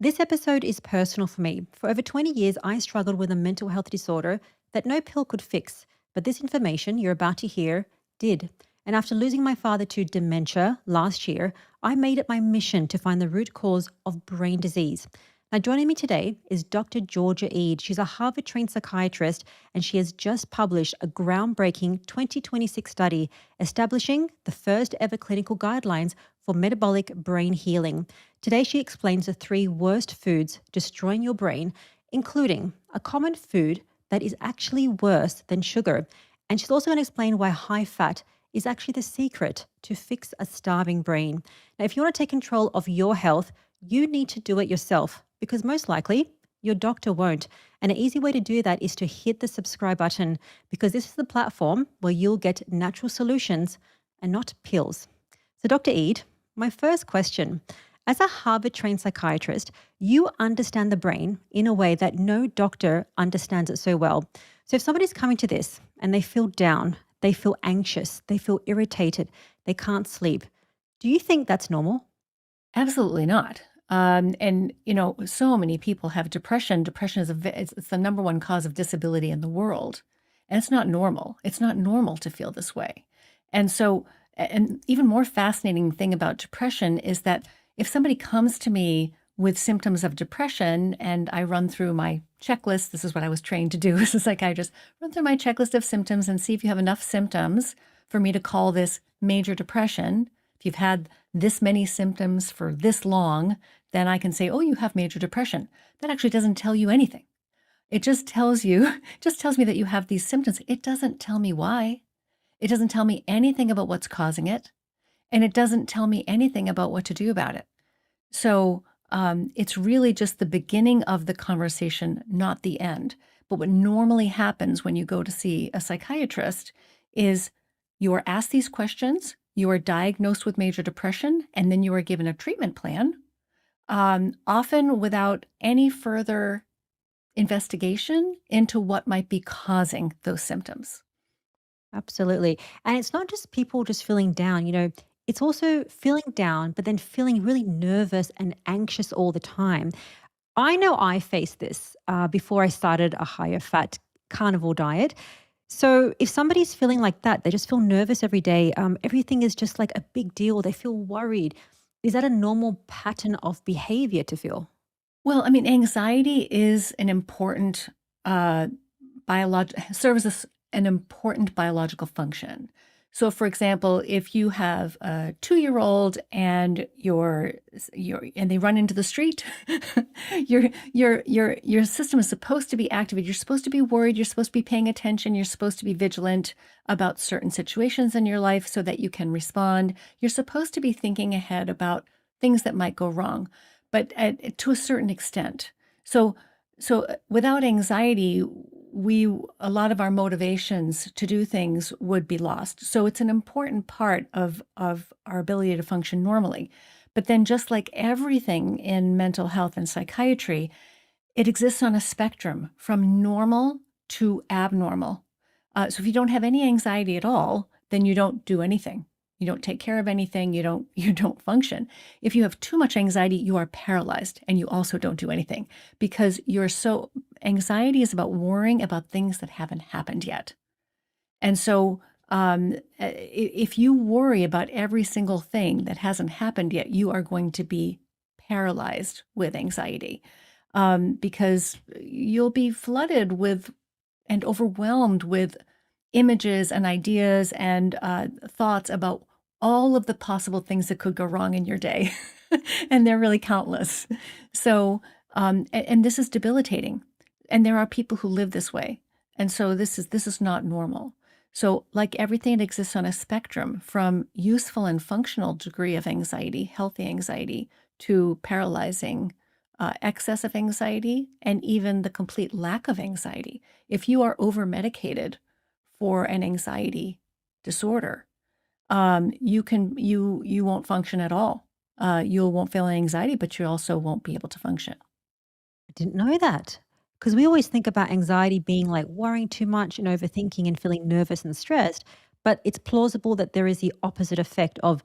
This episode is personal for me. For over 20 years, I struggled with a mental health disorder that no pill could fix. But this information you're about to hear did. And after losing my father to dementia last year, I made it my mission to find the root cause of brain disease. Now, joining me today is Dr. Georgia Eid. She's a Harvard trained psychiatrist, and she has just published a groundbreaking 2026 study establishing the first ever clinical guidelines for metabolic brain healing. Today, she explains the three worst foods destroying your brain, including a common food that is actually worse than sugar. And she's also going to explain why high fat is actually the secret to fix a starving brain. Now, if you want to take control of your health, you need to do it yourself because most likely your doctor won't. And an easy way to do that is to hit the subscribe button because this is the platform where you'll get natural solutions and not pills. So, Dr. Eid, my first question. As a Harvard trained psychiatrist, you understand the brain in a way that no doctor understands it so well. So, if somebody's coming to this and they feel down, they feel anxious, they feel irritated, they can't sleep, do you think that's normal? Absolutely not. So many people have depression. Depression is it's the number one cause of disability in the world, and it's not normal. It's not normal to feel this way. And so, and even more fascinating thing about depression is that if somebody comes to me with symptoms of depression, and I run through my checklist, this is what I was trained to do as a psychiatrist, run through my checklist of symptoms and see if you have enough symptoms for me to call this major depression. If you've had this many symptoms for this long, then I can say, oh, you have major depression. That actually doesn't tell you anything. It just tells you, just tells me that you have these symptoms. It doesn't tell me why. It doesn't tell me anything about what's causing it. And it doesn't tell me anything about what to do about it. So it's really just the beginning of the conversation, not the end. But what normally happens when you go to see a psychiatrist is you are asked these questions, you are diagnosed with major depression, and then you are given a treatment plan, often without any further investigation into what might be causing those symptoms. Absolutely. And it's not just people just feeling down, it's also feeling down, but then feeling really nervous and anxious all the time. I know I faced this before I started a higher fat carnivore diet. So if somebody's feeling like that, they just feel nervous every day. Everything is just like a big deal. They feel worried. Is that a normal pattern of behavior to feel? Well, I mean, anxiety is an important serves as an important biological function. So, for example, if you have a 2-year-old and and they run into the street, your system is supposed to be activated. You're supposed to be worried. You're supposed to be paying attention. You're supposed to be vigilant about certain situations in your life so that you can respond. You're supposed to be thinking ahead about things that might go wrong, but to a certain extent. So without anxiety, we a lot of our motivations to do things would be lost. So it's an important part of our ability to function normally. But then just like everything in mental health and psychiatry, it exists on a spectrum from normal to abnormal. So if you don't have any anxiety at all, then you don't do anything. You don't take care of anything. You don't function. If you have too much anxiety, you are paralyzed and you also don't do anything because anxiety is about worrying about things that haven't happened yet. And so if you worry about every single thing that hasn't happened yet, you are going to be paralyzed with anxiety because you'll be flooded with and overwhelmed with images and ideas and thoughts about all of the possible things that could go wrong in your day. And they're really countless. So, and this is debilitating. And there are people who live this way. And so this is not normal. So, like everything, it exists on a spectrum from useful and functional degree of anxiety, healthy anxiety, to paralyzing excess of anxiety, and even the complete lack of anxiety. If you are over medicated for an anxiety disorder, you won't function at all. You won't feel anxiety, but you also won't be able to function. I didn't know that. Because we always think about anxiety being like worrying too much and overthinking and feeling nervous and stressed. But it's plausible that there is the opposite effect of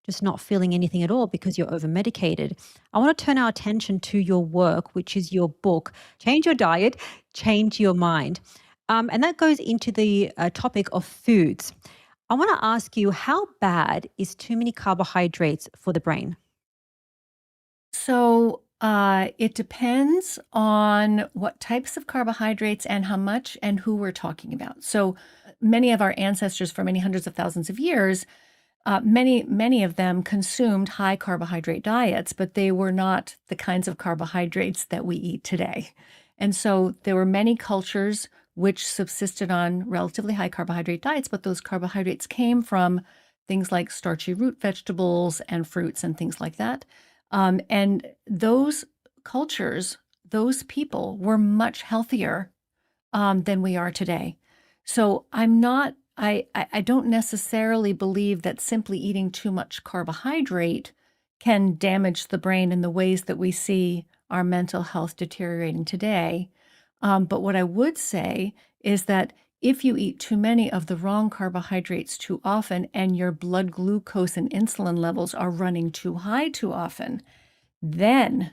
just not feeling anything at all because you're over medicated. I want to turn our attention to your work, which is your book, Change Your Diet, Change Your Mind. And that goes into the topic of foods. I want to ask you, how bad is too many carbohydrates for the brain? So it depends on what types of carbohydrates and how much and who we're talking about. So many of our ancestors for many hundreds of thousands of years, many of them consumed high carbohydrate diets, but they were not the kinds of carbohydrates that we eat today. And so there were many cultures which subsisted on relatively high carbohydrate diets, but those carbohydrates came from things like starchy root vegetables and fruits and things like that. And those cultures, those people were much healthier than we are today. So I don't necessarily believe that simply eating too much carbohydrate can damage the brain in the ways that we see our mental health deteriorating today. But what I would say is that if you eat too many of the wrong carbohydrates too often and your blood glucose and insulin levels are running too high too often, then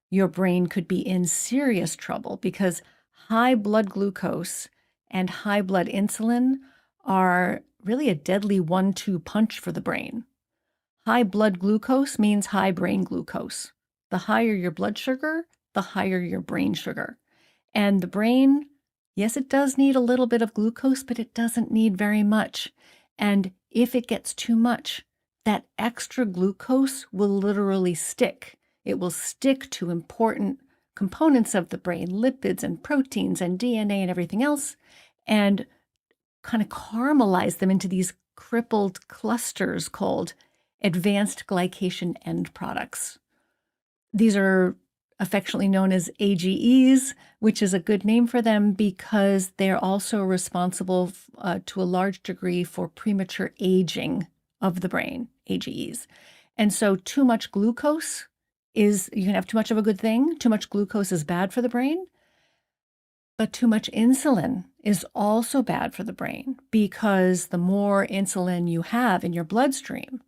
your brain could be in serious trouble because high blood glucose and high blood insulin are really a deadly 1-2 punch for the brain. High blood glucose means high brain glucose. The higher your blood sugar, the higher your brain sugar. And the brain, yes, it does need a little bit of glucose, but it doesn't need very much. And if it gets too much, that extra glucose will literally stick. It will stick to important components of the brain, lipids and proteins and DNA and everything else, and kind of caramelize them into these crippled clusters called advanced glycation end products. These are affectionately known as AGEs, which is a good name for them because they're also responsible to a large degree for premature aging of the brain, AGEs. And so too much glucose you can have too much of a good thing. Too much glucose is bad for the brain. But too much insulin is also bad for the brain because the more insulin you have in your bloodstream,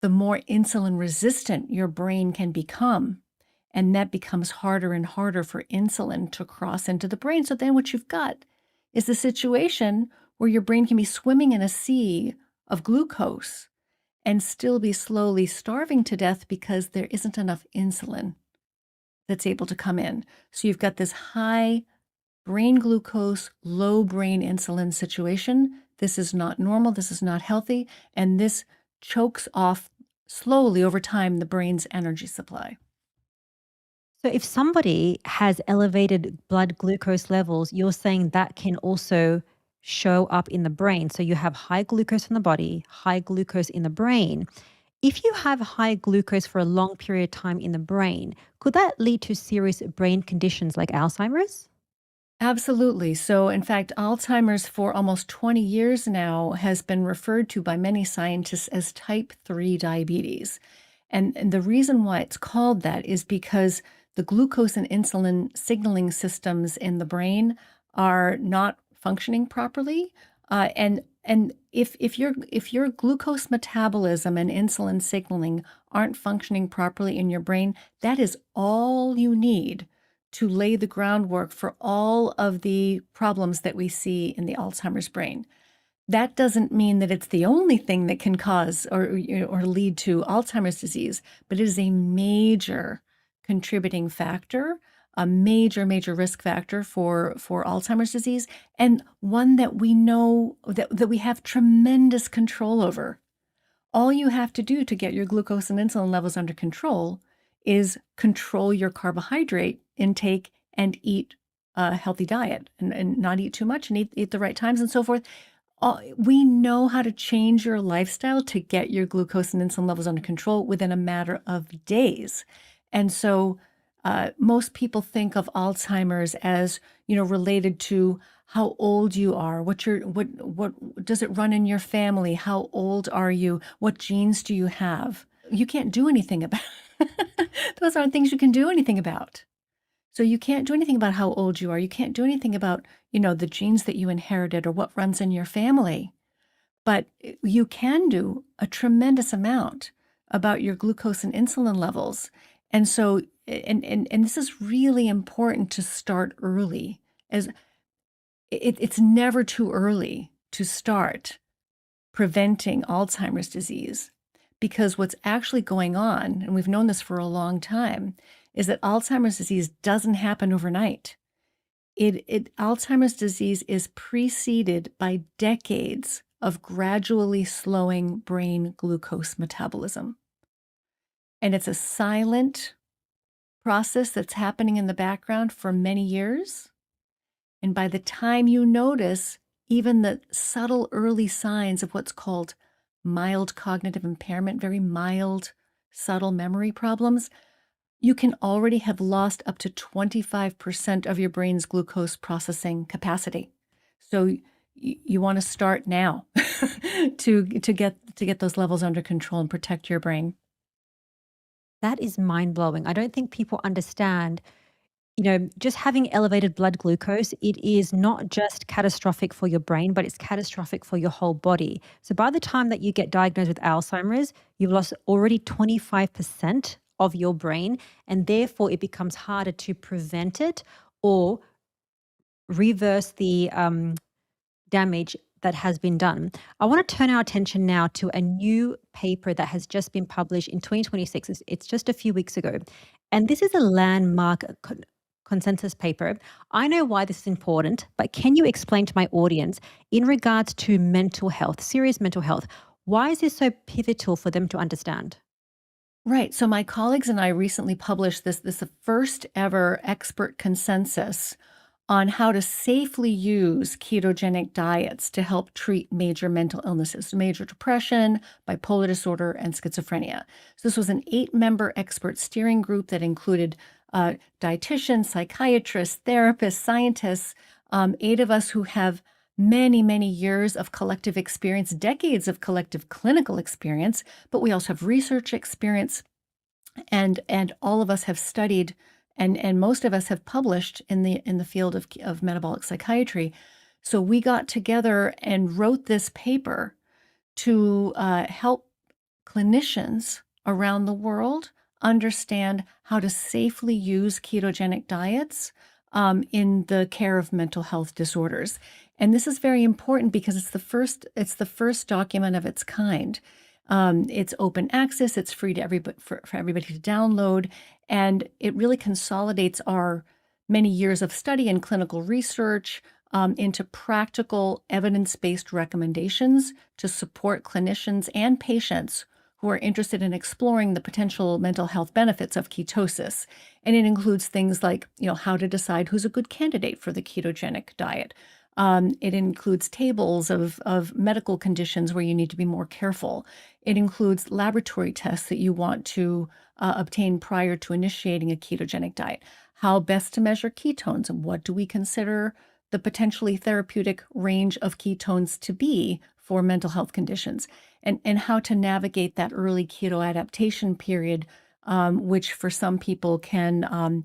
the more insulin resistant your brain can become. And that becomes harder and harder for insulin to cross into the brain. So then what you've got is a situation where your brain can be swimming in a sea of glucose and still be slowly starving to death because there isn't enough insulin that's able to come in. So you've got this high brain glucose, low brain insulin situation. This is not normal. This is not healthy. And this chokes off slowly over time the brain's energy supply. So, if somebody has elevated blood glucose levels, you're saying that can also show up in the brain. So, you have high glucose in the body, high glucose in the brain. If you have high glucose for a long period of time in the brain, could that lead to serious brain conditions like Alzheimer's? Absolutely. So, in fact, Alzheimer's for almost 20 years now has been referred to by many scientists as type 3 diabetes. And the reason why it's called that is because the glucose and insulin signaling systems in the brain are not functioning properly. And if your glucose metabolism and insulin signaling aren't functioning properly in your brain, that is all you need to lay the groundwork for all of the problems that we see in the Alzheimer's brain. That doesn't mean that it's the only thing that can cause or lead to Alzheimer's disease, but it is a major contributing factor, a major risk factor for Alzheimer's disease, and one that we know that we have tremendous control over. All you have to do to get your glucose and insulin levels under control is control your carbohydrate intake and eat a healthy diet and not eat too much and eat the right times and so forth. We know how to change your lifestyle to get your glucose and insulin levels under control within a matter of days. And so most people think of Alzheimer's as, related to how old you are, what does it run in your family, how old are you, what genes do you have. You can't do anything about those aren't things you can do anything about. So you can't do anything about how old you are. You can't do anything about, the genes that you inherited or what runs in your family. But you can do a tremendous amount about your glucose and insulin levels. And so, and this is really important to start early. As it's never too early to start preventing Alzheimer's disease, because what's actually going on, and we've known this for a long time, is that Alzheimer's disease doesn't happen overnight. Alzheimer's disease is preceded by decades of gradually slowing brain glucose metabolism. And it's a silent process that's happening in the background for many years. And by the time you notice even the subtle early signs of what's called mild cognitive impairment, very mild, subtle memory problems, you can already have lost up to 25% of your brain's glucose processing capacity. So you want to start now to get those levels under control and protect your brain. That is mind blowing. I don't think people understand, just having elevated blood glucose, it is not just catastrophic for your brain, but it's catastrophic for your whole body. So by the time that you get diagnosed with Alzheimer's, you've lost already 25% of your brain, and therefore it becomes harder to prevent it or reverse the damage that has been done. I want to turn our attention now to a new paper that has just been published in 2026. It's just a few weeks ago. And this is a landmark consensus paper. I know why this is important, but can you explain to my audience in regards to mental health, serious mental health, why is this so pivotal for them to understand? Right. So my colleagues and I recently published this the first ever expert consensus on how to safely use ketogenic diets to help treat major mental illnesses, major depression, bipolar disorder, and schizophrenia. So this was an 8-member expert steering group that included dietitians, psychiatrists, therapists, scientists, 8 of us who have many, many years of collective experience, decades of collective clinical experience, but we also have research experience, and all of us have studied, and most of us have published in the field of metabolic psychiatry. So we got together and wrote this paper to help clinicians around the world understand how to safely use ketogenic diets in the care of mental health disorders. And this is very important because it's the first document of its kind. It's open access. It's free to everybody for everybody to download, and it really consolidates our many years of study and clinical research into practical evidence-based recommendations to support clinicians and patients who are interested in exploring the potential mental health benefits of ketosis. And it includes things like, how to decide who's a good candidate for the ketogenic diet. It includes tables of medical conditions where you need to be more careful. It includes laboratory tests that you want to obtain prior to initiating a ketogenic diet. How best to measure ketones, and what do we consider the potentially therapeutic range of ketones to be for mental health conditions, and how to navigate that early keto adaptation period, which for some people can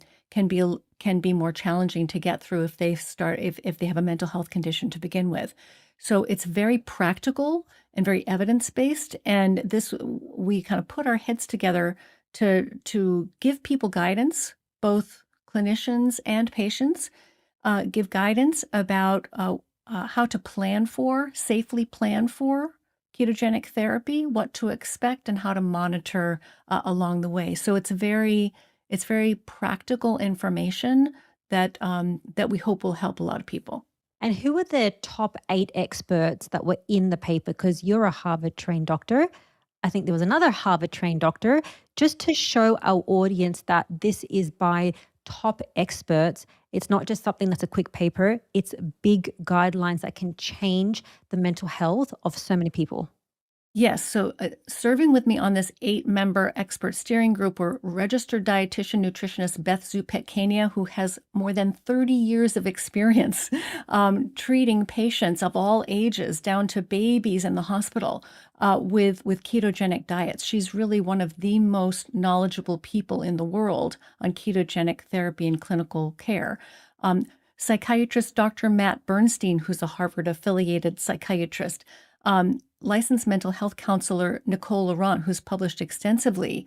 be more challenging to get through if they have a mental health condition to begin with. So it's very practical and very evidence-based, and we kind of put our heads together to give people guidance, both clinicians and patients, give guidance about how to safely plan for ketogenic therapy, what to expect, and how to monitor along the way. So it's very practical information that we hope will help a lot of people. And who are the top 8 experts that were in the paper? Because you're a Harvard trained doctor. I think there was another Harvard trained doctor, just to show our audience that this is by top experts. It's not just something that's a quick paper, it's big guidelines that can change the mental health of so many people. Yes. So, serving with me on this 8-member expert steering group were registered dietitian nutritionist Beth Zupetkania, who has more than 30 years of experience treating patients of all ages, down to babies in the hospital, with ketogenic diets. She's really one of the most knowledgeable people in the world on ketogenic therapy and clinical care. Um, Psychiatrist Dr. Matt Bernstein, who's a Harvard affiliated psychiatrist, Licensed mental health counselor Nicole Laurent, who's published extensively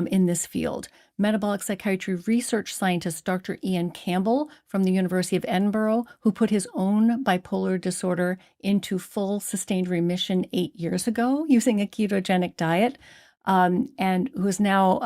in this field, metabolic psychiatry research scientist Dr. Ian Campbell from the University of Edinburgh, who put his own bipolar disorder into full sustained remission 8 years ago using a ketogenic diet, and who is now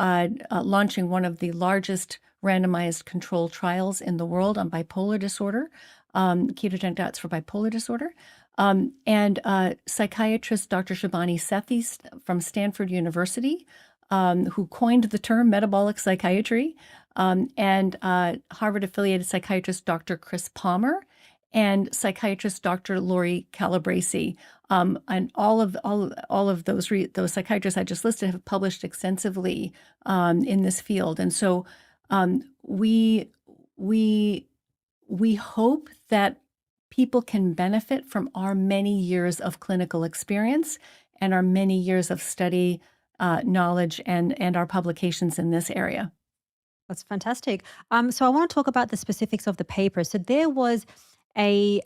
launching one of the largest randomized controlled trials in the world on bipolar disorder, ketogenic diets for bipolar disorder. And psychiatrist Dr. Shabani Sethi from Stanford University, who coined the term metabolic psychiatry, and Harvard-affiliated psychiatrist Dr. Chris Palmer, and psychiatrist Dr. Lori Calabresi. And all of those psychiatrists I just listed have published extensively in this field. And so we hope that people can benefit from our many years of clinical experience and our many years of study, knowledge, and our publications in this area. That's fantastic. So I want to talk about the specifics of the paper. So there was a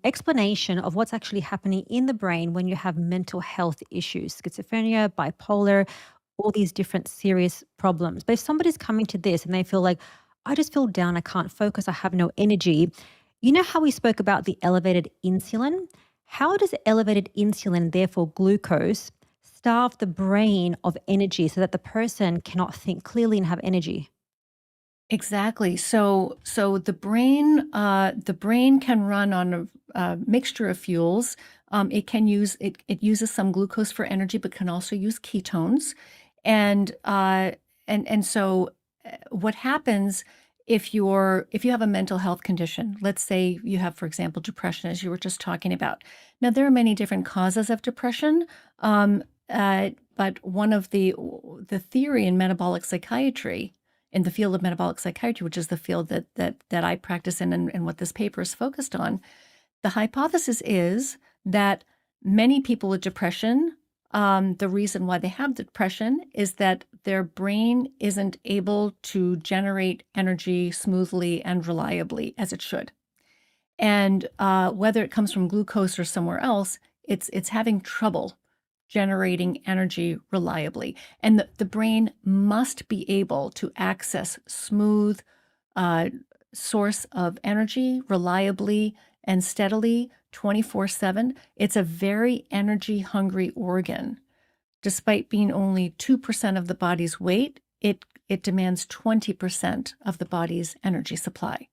explanation of what's actually happening in the brain when you have mental health issues, schizophrenia, bipolar, all these different serious problems. But if somebody's coming to this and they feel like, I just feel down, I can't focus, I have no energy. You know how we spoke about the elevated insulin? How does elevated insulin, therefore glucose, starve the brain of energy so that the person cannot think clearly and have energy? Exactly. So the brain can run on a mixture of fuels. It uses some glucose for energy, but can also use ketones. And what happens if you have a mental health condition? Let's say you have, for example, depression, as you were just talking about. Now, there are many different causes of depression, but one of the theory in metabolic psychiatry, in the field of metabolic psychiatry, which is the field that I practice in and what this paper is focused on, the hypothesis is that many people with depression, the reason why they have depression is that their brain isn't able to generate energy smoothly and reliably as it should. And whether it comes from glucose or somewhere else, it's having trouble generating energy reliably. And the brain must be able to access smooth source of energy reliably and steadily 24/7. It's a very energy hungry organ. Despite being only 2% of the body's weight, it demands 20% of the body's energy supply.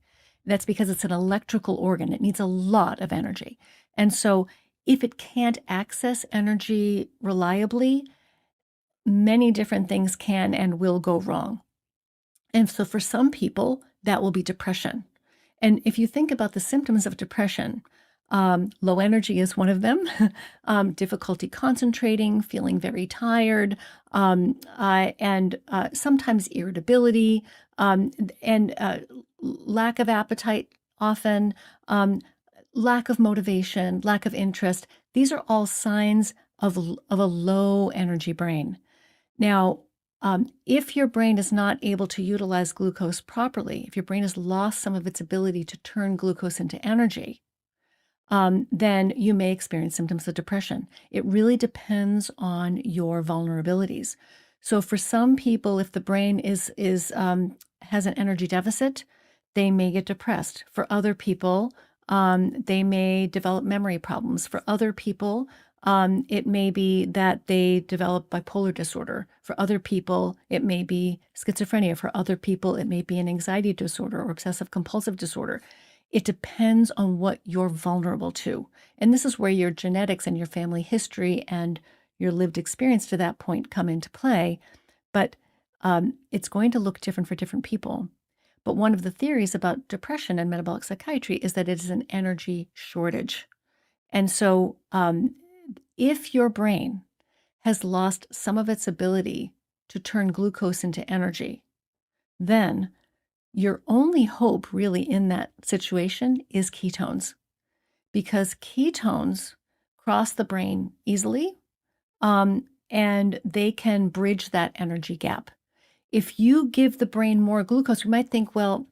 That's because it's an electrical organ. It needs a lot of energy. And so if it can't access energy reliably, many different things can and will go wrong. And so for some people, that will be depression. And if you think about the symptoms of depression, low energy is one of them, difficulty concentrating, feeling very tired, and sometimes irritability, and lack of appetite often, lack of motivation, lack of interest. These are all signs of a low energy brain. Now, if your brain is not able to utilize glucose properly, if your brain has lost some of its ability to turn glucose into energy, then you may experience symptoms of depression. It really depends on your vulnerabilities. So for some people, if the brain has an energy deficit, they may get depressed. For other people, they may develop memory problems. For other people, it may be that they develop bipolar disorder. For other people, it may be schizophrenia. For other people, it may be an anxiety disorder or obsessive compulsive disorder. It depends on what you're vulnerable to. And this is where your genetics and your family history and your lived experience to that point come into play. But it's going to look different for different people. But one of the theories about depression and metabolic psychiatry is that it is an energy shortage. And so if your brain has lost some of its ability to turn glucose into energy, then your only hope really in that situation is ketones, because ketones cross the brain easily, and they can bridge that energy gap. If you give the brain more glucose, you might think, well,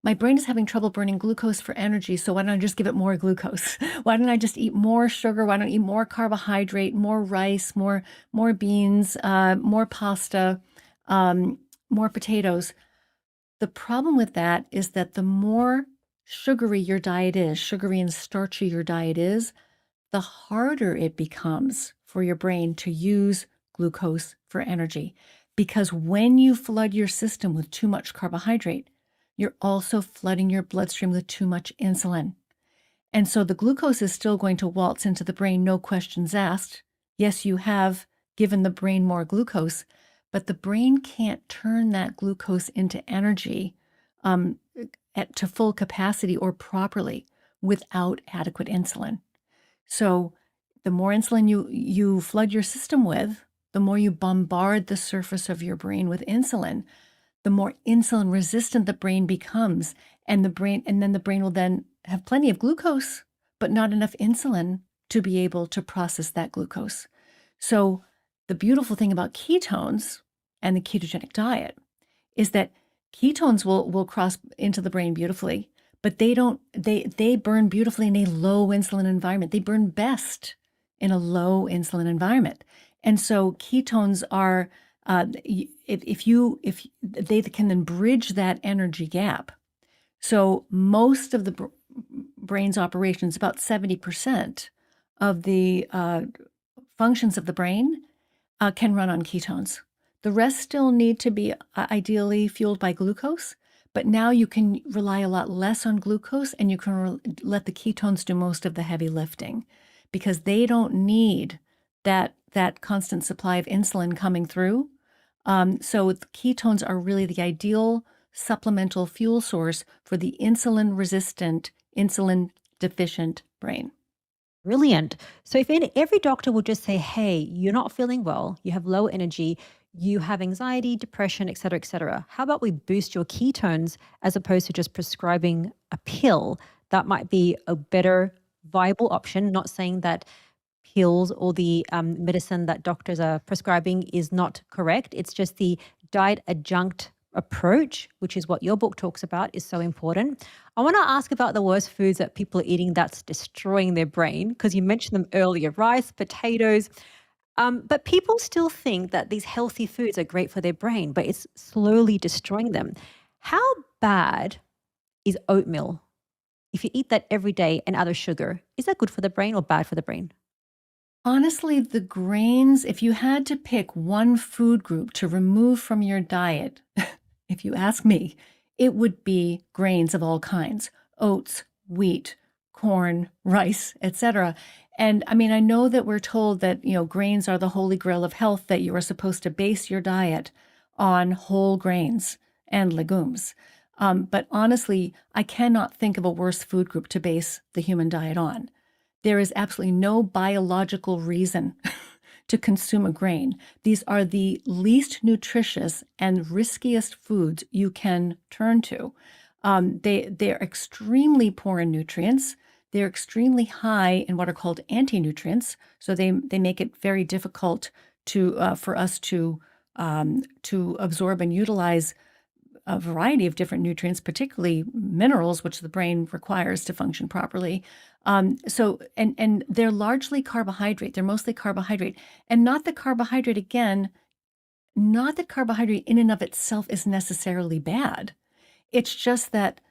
My brain is having trouble burning glucose for energy, so why don't I just give it more glucose? Why don't I just eat more sugar? Why don't I eat more carbohydrate, more rice, more beans, more pasta, um, more potatoes? The problem with that is that the more sugary your diet is, sugary and starchy your diet is, the harder it becomes for your brain to use glucose for energy. Because when you flood your system with too much carbohydrate, you're also flooding your bloodstream with too much insulin. And so the glucose is still going to waltz into the brain, no questions asked. Yes, you have given the brain more glucose, but the brain can't turn that glucose into energy um, to full capacity or properly without adequate insulin. So the more insulin you flood your system with, the more you bombard the surface of your brain with insulin, the more insulin resistant the brain becomes, and then the brain will then have plenty of glucose, but not enough insulin to be able to process that glucose. So the beautiful thing about ketones and the ketogenic diet is that ketones will cross into the brain beautifully, but they burn beautifully in a low insulin environment. They burn best in a low insulin environment. And so ketones are if they can then bridge that energy gap. So most of the brain's operations, about 70% of the functions of the brain can run on ketones. The rest still need to be ideally fueled by glucose, but now you can rely a lot less on glucose, and you can let the ketones do most of the heavy lifting, because they don't need that constant supply of insulin coming through. So ketones are really the ideal supplemental fuel source for the insulin-resistant, insulin-deficient brain. Brilliant. So if every doctor would just say, hey, you're not feeling well, you have low energy, you have anxiety, depression, et cetera, how about we boost your ketones as opposed to just prescribing a pill? That might be a better viable option. Not saying that pills or the medicine that doctors are prescribing is not correct. It's just the diet adjunct approach, which is what your book talks about, is so important. I want to ask about the worst foods that people are eating that's destroying their brain, because you mentioned them earlier: rice, potatoes. But people still think that these healthy foods are great for their brain, but it's slowly destroying them. How bad is oatmeal? If you eat that every day and other sugar, is that good for the brain or bad for the brain? Honestly, the grains, if you had to pick one food group to remove from your diet, if you ask me, it would be grains of all kinds: oats, wheat, corn, rice, etc. And I mean, I know that we're told that, grains are the holy grail of health, that you are supposed to base your diet on whole grains and legumes. But honestly, I cannot think of a worse food group to base the human diet on. There is absolutely no biological reason to consume a grain. These are the least nutritious and riskiest foods you can turn to. They're extremely poor in nutrients. They're extremely high in what are called anti-nutrients, so they make it very difficult for us to absorb and utilize a variety of different nutrients, particularly minerals, which the brain requires to function properly. And they're largely carbohydrate. They're mostly carbohydrate, and not that carbohydrate, again, not that carbohydrate in and of itself is necessarily bad. It's just that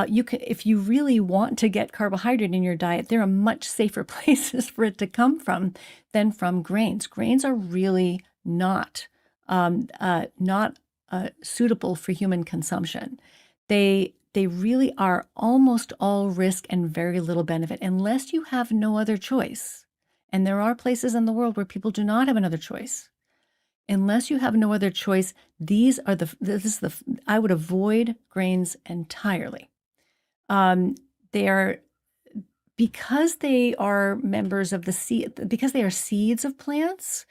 you can, if you really want to get carbohydrate in your diet, there are much safer places for it to come from than from grains. Grains are really not suitable for human consumption. They really are almost all risk and very little benefit, unless you have no other choice. And there are places in the world where people do not have another choice. Unless you have no other choice, I would avoid grains entirely. They are Because they are members of the seed, because they are seeds of plants.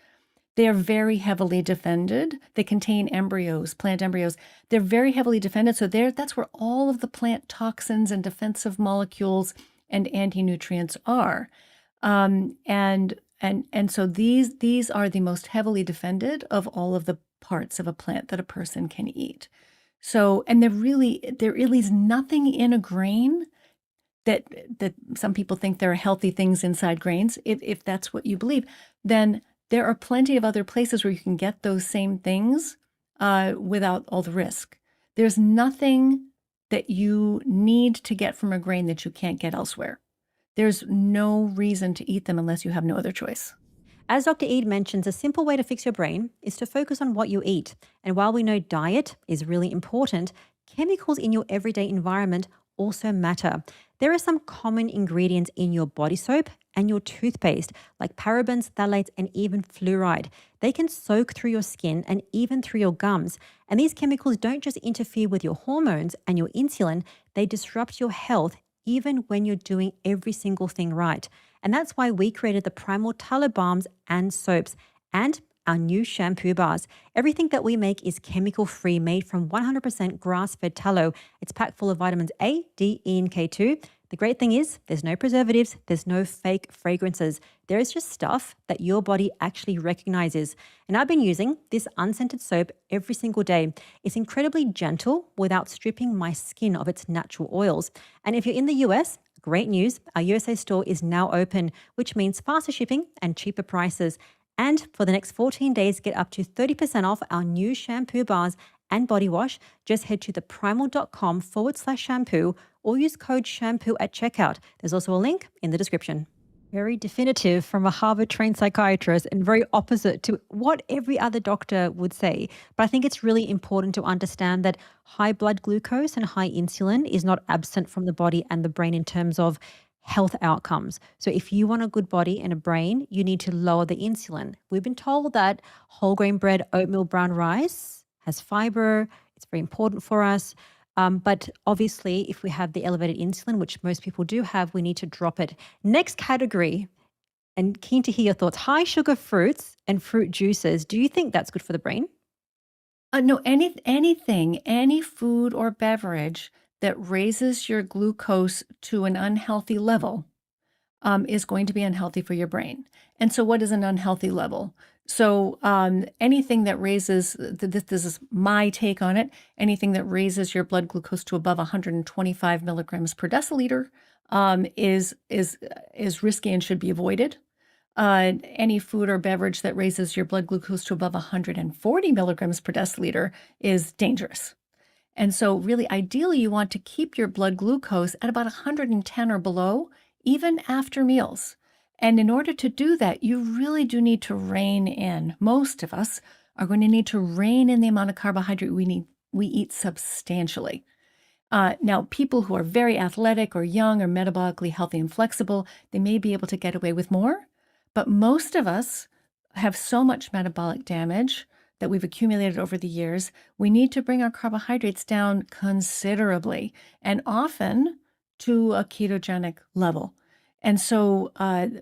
They are very heavily defended. They contain embryos, plant embryos. They're very heavily defended. So that's where all of the plant toxins and defensive molecules and anti-nutrients are. And so these are the most heavily defended of all of the parts of a plant that a person can eat. So, and there really is nothing in a grain that some people think there are healthy things inside grains. If that's what you believe, then there are plenty of other places where you can get those same things without all the risk. There's nothing that you need to get from a grain that you can't get elsewhere. There's no reason to eat them unless you have no other choice. As Dr. Eid mentions, a simple way to fix your brain is to focus on what you eat. And while we know diet is really important, chemicals in your everyday environment also matter. There are some common ingredients in your body soap and your toothpaste, like parabens, phthalates, and even fluoride. They can soak through your skin and even through your gums. And these chemicals don't just interfere with your hormones and your insulin, they disrupt your health even when you're doing every single thing right. And that's why we created the Primal Tallow Balms and Soaps and our new shampoo bars. Everything that we make is chemical free, made from 100% grass fed tallow. It's packed full of vitamins A, D, E, and K2. The great thing is, there's no preservatives, there's no fake fragrances. There is just stuff that your body actually recognizes. And I've been using this unscented soap every single day. It's incredibly gentle without stripping my skin of its natural oils. And if you're in the US, great news, our USA store is now open, which means faster shipping and cheaper prices. And for the next 14 days, get up to 30% off our new shampoo bars and body wash. Just head to theprimal.com/shampoo or use code shampoo at checkout. There's also a link in the description. Very definitive from a Harvard trained psychiatrist and very opposite to what every other doctor would say. But I think it's really important to understand that high blood glucose and high insulin is not absent from the body and the brain in terms of health outcomes. So if you want a good body and a brain, you need to lower the insulin. We've been told that whole grain bread, oatmeal, brown rice has fiber. It's very important for us. But obviously, if we have the elevated insulin, which most people do have, we need to drop it. Next category, and keen to hear your thoughts, high sugar fruits and fruit juices. Do you think that's good for the brain? No, any food or beverage that raises your glucose to an unhealthy level is going to be unhealthy for your brain. And so, what is an unhealthy level? So, anything that raises, this is my take on it, anything that raises your blood glucose to above 125 milligrams per deciliter is risky and should be avoided. Any food or beverage that raises your blood glucose to above 140 milligrams per deciliter is dangerous. And so, really, ideally, you want to keep your blood glucose at about 110 or below, even after meals. And in order to do that, you really do need to rein in. Most of us are going to need to rein in the amount of carbohydrate we eat substantially. Now, people who are very athletic or young or metabolically healthy and flexible, they may be able to get away with more. But most of us have so much metabolic damage that we've accumulated over the years. We need to bring our carbohydrates down considerably and often to a ketogenic level. And so,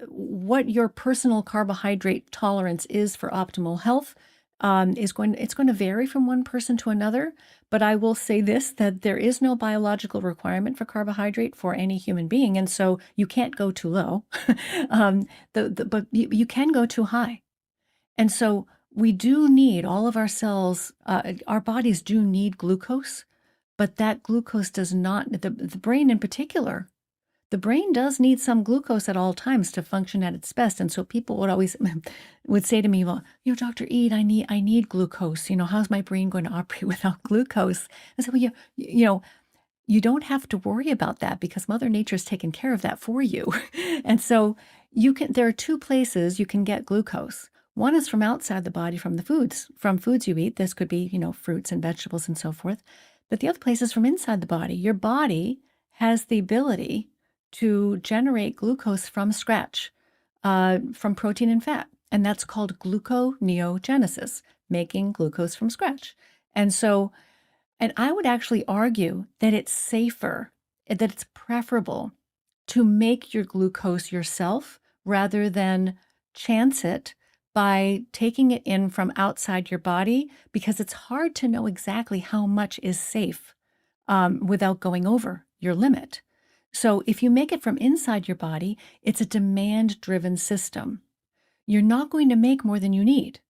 what your personal carbohydrate tolerance is for optimal health it's going to vary from one person to another. But I will say this, that there is no biological requirement for carbohydrate for any human being, and so you can't go too low, but you can go too high. And so we do need all of our cells, our bodies do need glucose, but that glucose does not, the brain in particular, the brain does need some glucose at all times to function at its best. And so people would always would say to me, well, Dr. Eid, I need glucose. How's my brain going to operate without glucose? I said, well, you don't have to worry about that because Mother Nature's taken care of that for you. And so there are two places you can get glucose. One is from outside the body, from foods you eat. This could be, fruits and vegetables and so forth. But the other place is from inside the body. Your body has the ability to generate glucose from scratch, from protein and fat. And that's called gluconeogenesis, making glucose from scratch. And I would actually argue that it's safer, that it's preferable to make your glucose yourself rather than chance it by taking it in from outside your body, because it's hard to know exactly how much is safe without going over your limit. So if you make it from inside your body, it's a demand-driven system. You're not going to make more than you need.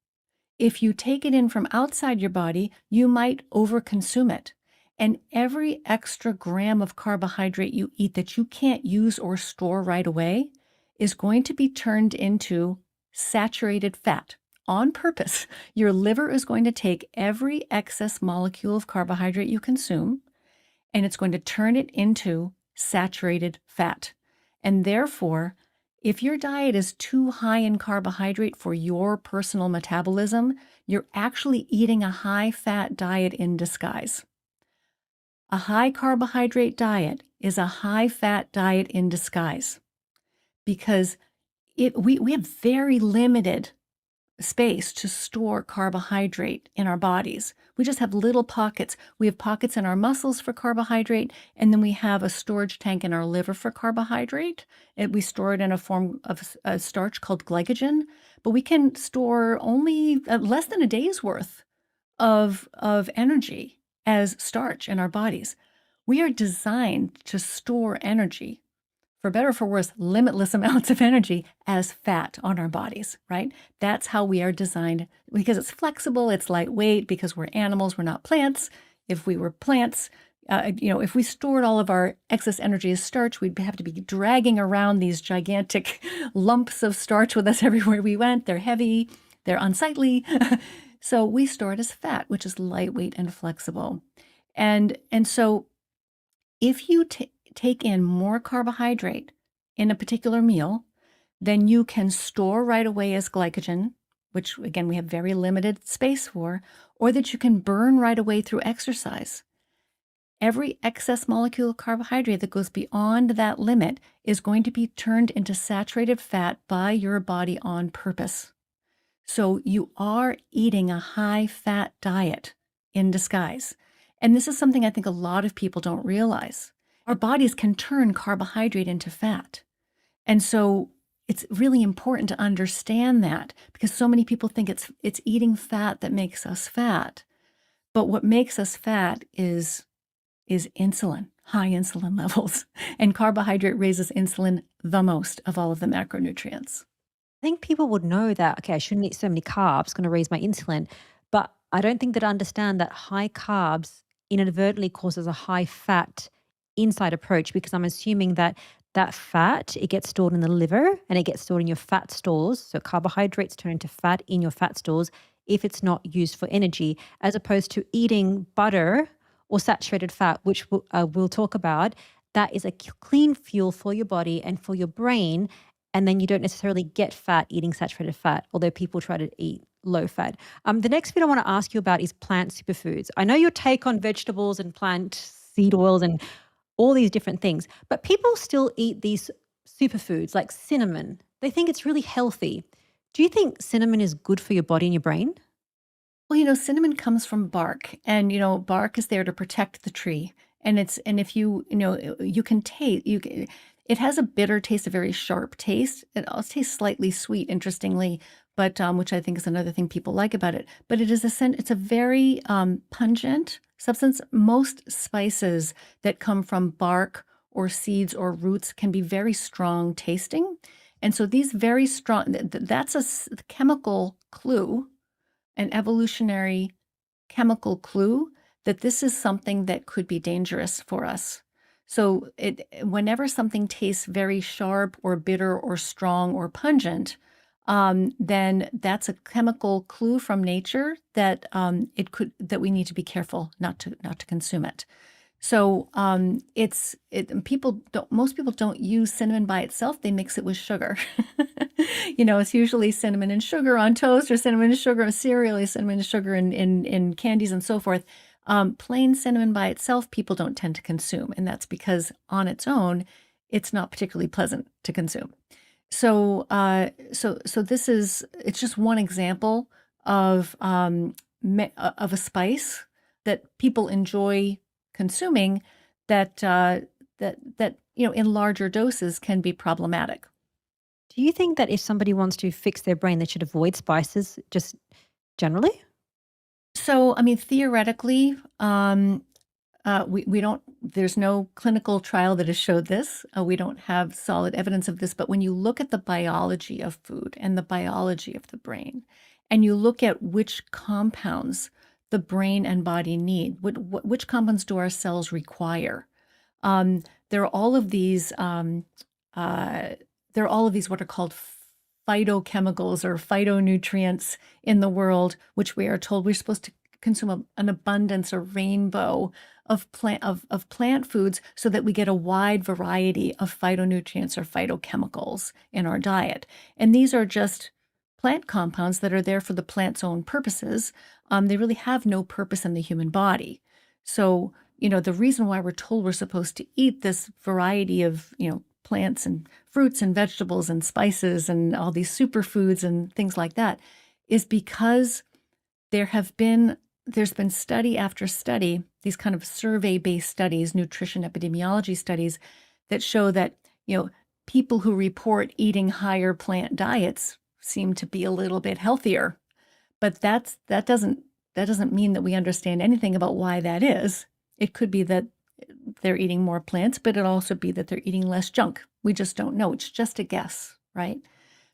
If you take it in from outside your body, you might overconsume it. And every extra gram of carbohydrate you eat that you can't use or store right away is going to be turned into saturated fat on purpose. Your liver is going to take every excess molecule of carbohydrate you consume, and it's going to turn it into saturated fat. And therefore, if your diet is too high in carbohydrate for your personal metabolism, you're actually eating a high-fat diet in disguise. A high carbohydrate diet is a high-fat diet in disguise because we have very limited space to store carbohydrate in our bodies. We just have little pockets. We have pockets in our muscles for carbohydrate, and then we have a storage tank in our liver for carbohydrate. We store it in a form of a starch called glycogen, but we can store only less than a day's worth of energy as starch in our bodies. We are designed to store energy, for better or for worse, limitless amounts of energy as fat on our bodies, right? That's how we are designed because it's flexible, it's lightweight, because we're animals, we're not plants. If we were plants, if we stored all of our excess energy as starch, we'd have to be dragging around these gigantic lumps of starch with us everywhere we went. They're heavy, they're unsightly. So we store it as fat, which is lightweight and flexible. And so if you take in more carbohydrate in a particular meal, then you can store right away as glycogen, which again, we have very limited space for, or that you can burn right away through exercise. Every excess molecule of carbohydrate that goes beyond that limit is going to be turned into saturated fat by your body on purpose. So you are eating a high-fat diet in disguise. And this is something I think a lot of people don't realize. Our bodies can turn carbohydrate into fat. And so it's really important to understand that because so many people think it's eating fat that makes us fat. But what makes us fat is insulin, high insulin levels. And carbohydrate raises insulin the most of all of the macronutrients. I think people would know that, okay, I shouldn't eat so many carbs, it's going to raise my insulin. But I don't think they'd understand that high carbs inadvertently causes a high fat inside approach because I'm assuming that that fat, it gets stored in the liver and it gets stored in your fat stores. So carbohydrates turn into fat in your fat stores if it's not used for energy, as opposed to eating butter or saturated fat, which we'll talk about. That is a clean fuel for your body and for your brain, and then you don't necessarily get fat eating saturated fat, although people try to eat low fat. The next bit I want to ask you about is plant superfoods. I know your take on vegetables and plant seed oils and all these different things, but people still eat these superfoods like cinnamon. They think it's really healthy. Do you think cinnamon is good for your body and your brain? Well, cinnamon comes from bark, and bark is there to protect the tree. And if you can taste it has a bitter taste, a very sharp taste. It also tastes slightly sweet, interestingly, but which I think is another thing people like about it. But it's a very pungent substance. Most spices that come from bark or seeds or roots can be very strong tasting. And so these very strong, that's a chemical clue, an evolutionary chemical clue that this is something that could be dangerous for us. So whenever something tastes very sharp or bitter or strong or pungent, then that's a chemical clue from nature that that we need to be careful not to consume it. So most people don't use cinnamon by itself. They mix it with sugar. It's usually cinnamon and sugar on toast or cinnamon and sugar on cereal, or cinnamon and sugar in candies and so forth. Plain cinnamon by itself, people don't tend to consume. And that's because on its own, it's not particularly pleasant to consume. So it's just one example of a spice that people enjoy consuming that in larger doses can be problematic. Do you think that if somebody wants to fix their brain, they should avoid spices just generally? So, I mean, theoretically, we don't. There's no clinical trial that has showed this. We don't have solid evidence of this. But when you look at the biology of food and the biology of the brain, and you look at which compounds the brain and body need? Which compounds do our cells require? There are all of these uh, there are all of these what are called phytochemicals or phytonutrients in the world, which we are told we're supposed to consume an abundance, a rainbow of plant foods, so that we get a wide variety of phytonutrients or phytochemicals in our diet. And these are just plant compounds that are there for the plant's own purposes. They really have no purpose in the human body. So, the reason why we're told we're supposed to eat this variety of, plants and fruits and vegetables and spices and all these superfoods and things like that is because there's been study after study, these kind of survey-based studies, nutrition epidemiology studies, that show that, people who report eating higher plant diets seem to be a little bit healthier. But that doesn't mean that we understand anything about why that is. It could be that they're eating more plants, but it'll also be that they're eating less junk. We just don't know. It's just a guess, right?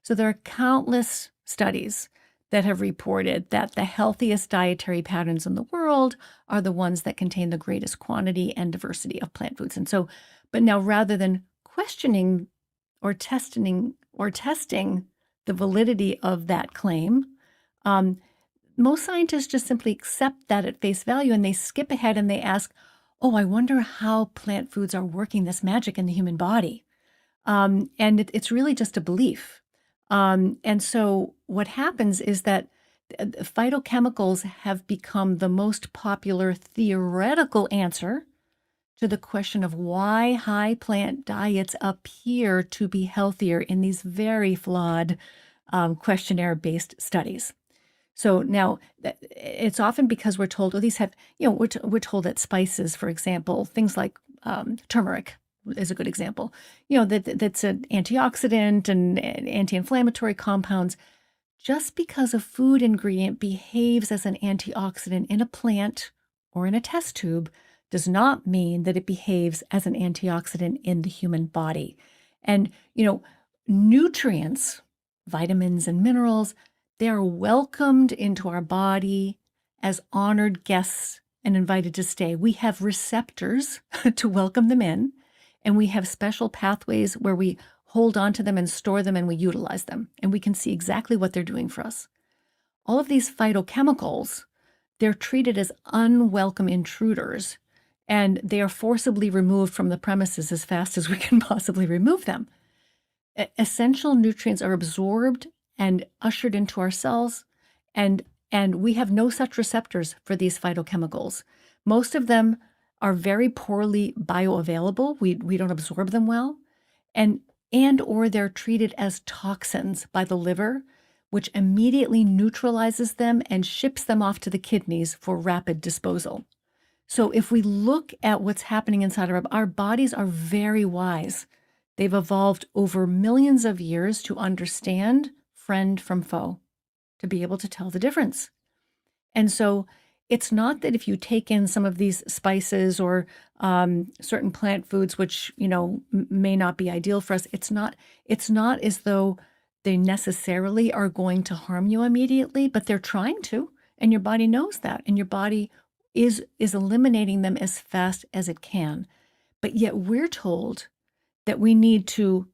So there are countless studies that have reported that the healthiest dietary patterns in the world are the ones that contain the greatest quantity and diversity of plant foods. And so, but now rather than questioning or testing the validity of that claim, most scientists just simply accept that at face value, and they skip ahead and they ask, oh, I wonder how plant foods are working this magic in the human body. And it's really just a belief. And so what happens is that phytochemicals have become the most popular theoretical answer to the question of why high plant diets appear to be healthier in these very flawed questionnaire-based studies. So now it's often because we're told, these have, we're told that spices, for example, things like turmeric is a good example, that's an antioxidant and anti-inflammatory compounds. Just because a food ingredient behaves as an antioxidant in a plant or in a test tube does not mean that it behaves as an antioxidant in the human body. And, nutrients, vitamins and minerals, they are welcomed into our body as honored guests and invited to stay. We have receptors to welcome them in, and we have special pathways where we hold on to them and store them and we utilize them, and we can see exactly what they're doing for us. All of these phytochemicals, they're treated as unwelcome intruders, and they are forcibly removed from the premises as fast as we can possibly remove them. Essential nutrients are absorbed and ushered into our cells, and we have no such receptors for these phytochemicals. Most of them are very poorly bioavailable. We don't absorb them well, and or they're treated as toxins by the liver, which immediately neutralizes them and ships them off to the kidneys for rapid disposal. So if we look at what's happening inside our bodies are very wise. They've evolved over millions of years to understand friend from foe, to be able to tell the difference. And so it's not that if you take in some of these spices or certain plant foods, which, may not be ideal for us, it's not as though they necessarily are going to harm you immediately, but they're trying to, and your body knows that, and your body is eliminating them as fast as it can. But yet we're told that we need to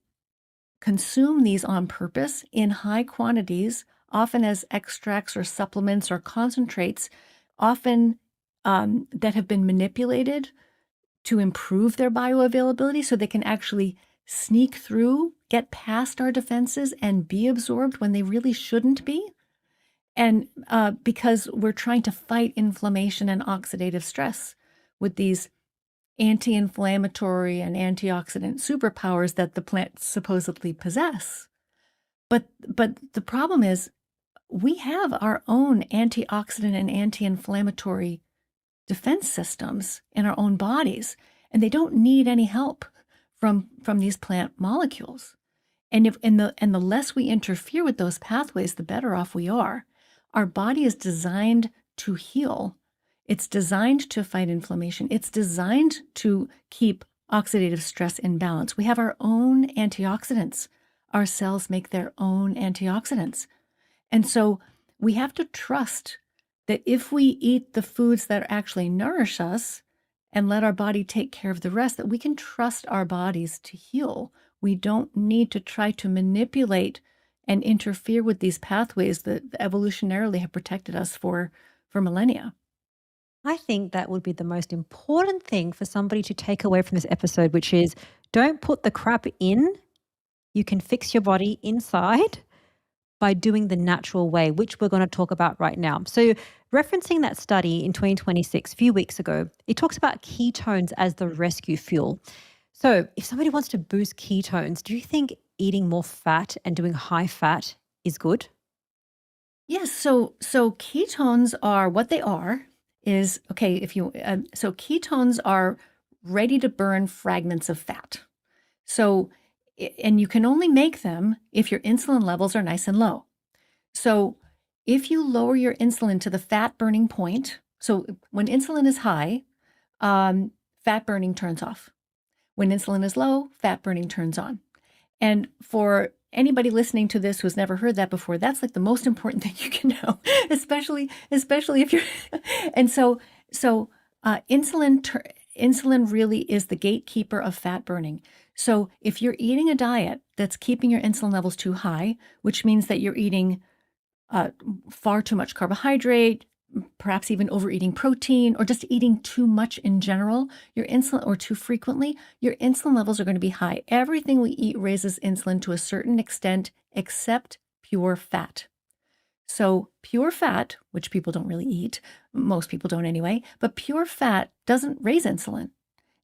consume these on purpose in high quantities, often as extracts or supplements or concentrates, often that have been manipulated to improve their bioavailability so they can actually sneak through, get past our defenses, and be absorbed when they really shouldn't be. And because we're trying to fight inflammation and oxidative stress with these anti-inflammatory and antioxidant superpowers that the plants supposedly possess. But the problem is we have our own antioxidant and anti-inflammatory defense systems in our own bodies, and they don't need any help from these plant molecules. And the less we interfere with those pathways, the better off we are. Our body is designed to heal. It's designed to fight inflammation. It's designed to keep oxidative stress in balance. We have our own antioxidants. Our cells make their own antioxidants. And so we have to trust that if we eat the foods that actually nourish us and let our body take care of the rest, that we can trust our bodies to heal. We don't need to try to manipulate and interfere with these pathways that evolutionarily have protected us for millennia. I think that would be the most important thing for somebody to take away from this episode, which is don't put the crap in. You can fix your body inside by doing the natural way, which we're going to talk about right now. So, referencing that study in 2026, a few weeks ago, it talks about ketones as the rescue fuel. So, if somebody wants to boost ketones, do you think eating more fat and doing high fat is good? Yes, so ketones are what they are is okay, if you so ketones are ready to burn fragments of fat. So and you can only make them if your insulin levels are nice and low. So if you lower your insulin to the fat burning point, so when insulin is high, fat burning turns off. When insulin is low, fat burning turns on. And for anybody listening to this who's never heard that before, that's like the most important thing you can know, especially if you're. And insulin really is the gatekeeper of fat burning. So if you're eating a diet that's keeping your insulin levels too high, which means that you're eating far too much carbohydrate, perhaps even overeating protein, or just eating too much in general, your insulin, or too frequently, your insulin levels are going to be high. Everything we eat raises insulin to a certain extent, except pure fat. So pure fat, which people don't really eat, most people don't anyway, but pure fat doesn't raise insulin.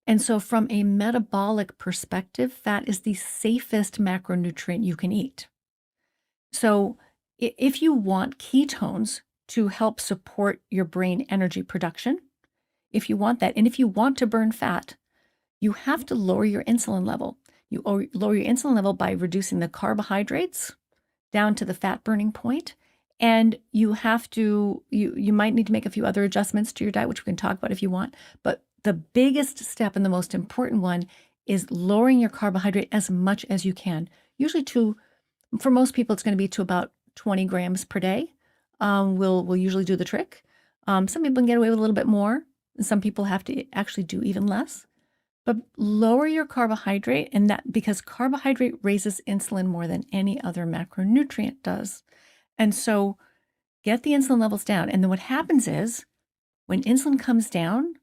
And so from a metabolic perspective, fat is the safest macronutrient you can eat. So if you want ketones to help support your brain energy production, if you want that, and if you want to burn fat, you have to lower your insulin level. You lower your insulin level by reducing the carbohydrates down to the fat burning point. And you have to, you might need to make a few other adjustments to your diet, which we can talk about if you want. But the biggest step and the most important one is lowering your carbohydrate as much as you can. Usually for most people, it's going to be to about 20 grams per day. Will usually do the trick. Some people can get away with a little bit more. And some people have to actually do even less. But lower your carbohydrate, and that because carbohydrate raises insulin more than any other macronutrient does. And so get the insulin levels down. And then what happens is when insulin comes down,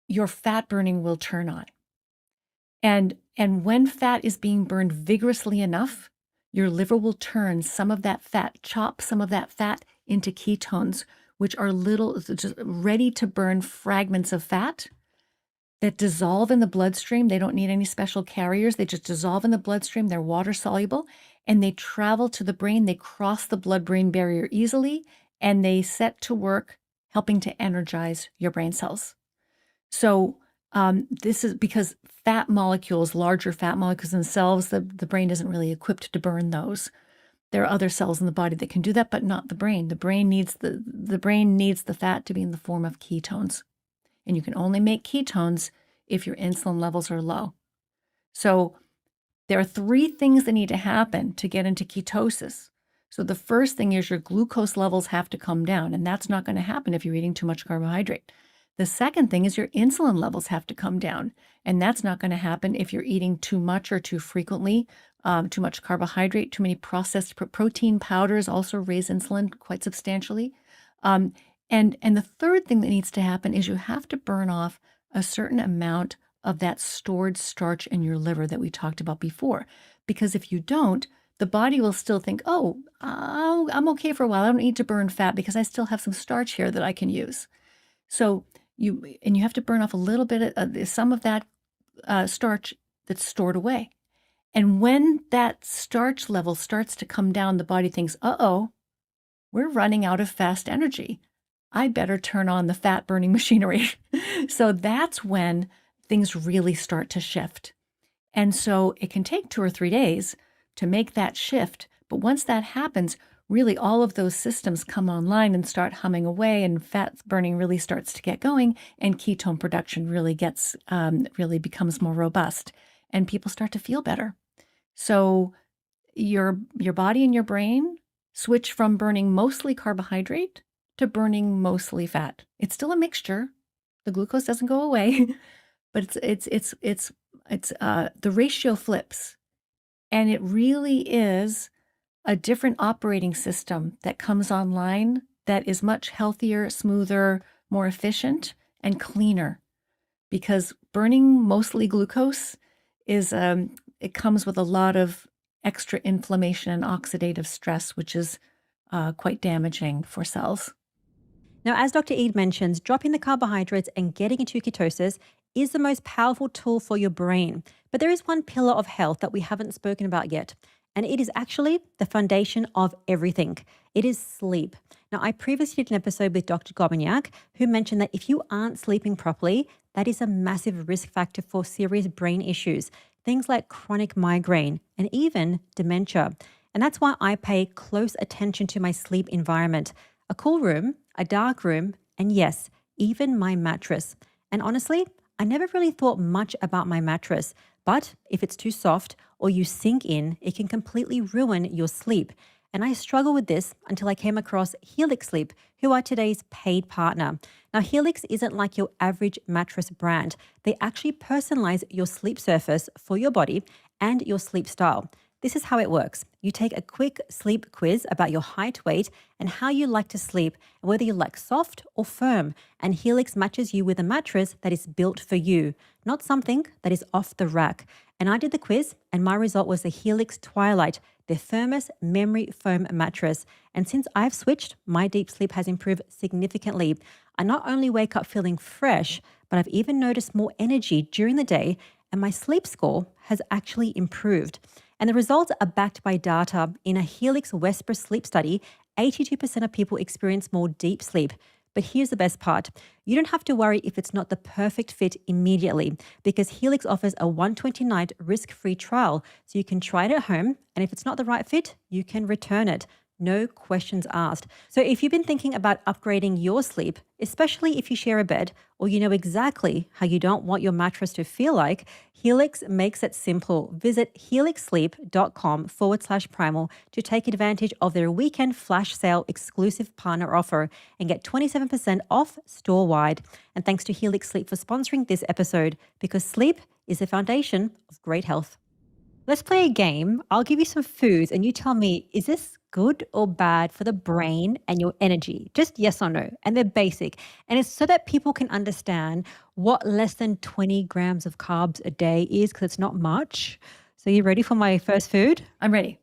your fat burning will turn on. And when fat is being burned vigorously enough, your liver will turn some of that fat, chop some of that fat into ketones, which are little, just ready to burn fragments of fat that dissolve in the bloodstream. They don't need any special carriers. They just dissolve in the bloodstream. They're water soluble and they travel to the brain. They cross the blood-brain barrier easily and they set to work helping to energize your brain cells. So this is because fat molecules, larger fat molecules themselves, the brain isn't really equipped to burn those. There are other cells in the body that can do that, but not the brain. The brain needs the fat to be in the form of ketones. And you can only make ketones if your insulin levels are low. So there are 3 things that need to happen to get into ketosis. So the first thing is your glucose levels have to come down, and that's not going to happen if you're eating too much carbohydrate. The second thing is your insulin levels have to come down, and that's not going to happen if you're eating too much or too frequently, too much carbohydrate, too many processed protein powders also raise insulin quite substantially. And the third thing that needs to happen is you have to burn off a certain amount of that stored starch in your liver that we talked about before. Because if you don't, the body will still think, oh, I'm okay for a while. I don't need to burn fat because I still have some starch here that I can use. So you have to burn off a little bit of some of that starch that's stored away. And when that starch level starts to come down, the body thinks, uh-oh, we're running out of fast energy. I better turn on the fat burning machinery. So that's when things really start to shift. And so it can take 2 or 3 days to make that shift. But once that happens, really all of those systems come online and start humming away, and fat burning really starts to get going, and ketone production really really becomes more robust, and people start to feel better. So your body and your brain switch from burning mostly carbohydrate to burning mostly fat. It's still a mixture. The glucose doesn't go away, but the ratio flips, and it really is a different operating system that comes online that is much healthier, smoother, more efficient, and cleaner. Because burning mostly glucose is it comes with a lot of extra inflammation and oxidative stress, which is quite damaging for cells. Now, as Dr. Eid mentions, dropping the carbohydrates and getting into ketosis is the most powerful tool for your brain. But there is one pillar of health that we haven't spoken about yet, and it is actually the foundation of everything. It is sleep. Now, I previously did an episode with Dr. Gobignac, who mentioned that if you aren't sleeping properly, that is a massive risk factor for serious brain issues, things like chronic migraine and even dementia. And that's why I pay close attention to my sleep environment. A cool room, a dark room, and yes, even my mattress. And honestly, I never really thought much about my mattress, but if it's too soft or you sink in, it can completely ruin your sleep. And I struggled with this until I came across Helix Sleep, who are today's paid partner. Now, Helix isn't like your average mattress brand. They actually personalize your sleep surface for your body and your sleep style. This is how it works. You take a quick sleep quiz about your height, weight, and how you like to sleep, and whether you like soft or firm. And Helix matches you with a mattress that is built for you, not something that is off the rack. And I did the quiz, and my result was the Helix Twilight, their firmest memory foam mattress. And since I've switched, my deep sleep has improved significantly. I not only wake up feeling fresh, but I've even noticed more energy during the day, and my sleep score has actually improved. And the results are backed by data. In a Helix Whisper sleep study, 82% of people experience more deep sleep. But here's the best part. You don't have to worry if it's not the perfect fit immediately, because Helix offers a 120-night risk-free trial. So you can try it at home, and if it's not the right fit, you can return it. No questions asked. So if you've been thinking about upgrading your sleep, especially if you share a bed or you know exactly how you don't want your mattress to feel like, Helix makes it simple. Visit helixsleep.com/primal to take advantage of their weekend flash sale exclusive partner offer and get 27% off store-wide. And thanks to Helix Sleep for sponsoring this episode, because sleep is the foundation of great health. Let's play a game. I'll give you some foods and you tell me, is this good or bad for the brain and your energy? Just yes or no. And they're basic. And it's so that people can understand what less than 20 grams of carbs a day is, because it's not much. So you ready for my first food? I'm ready.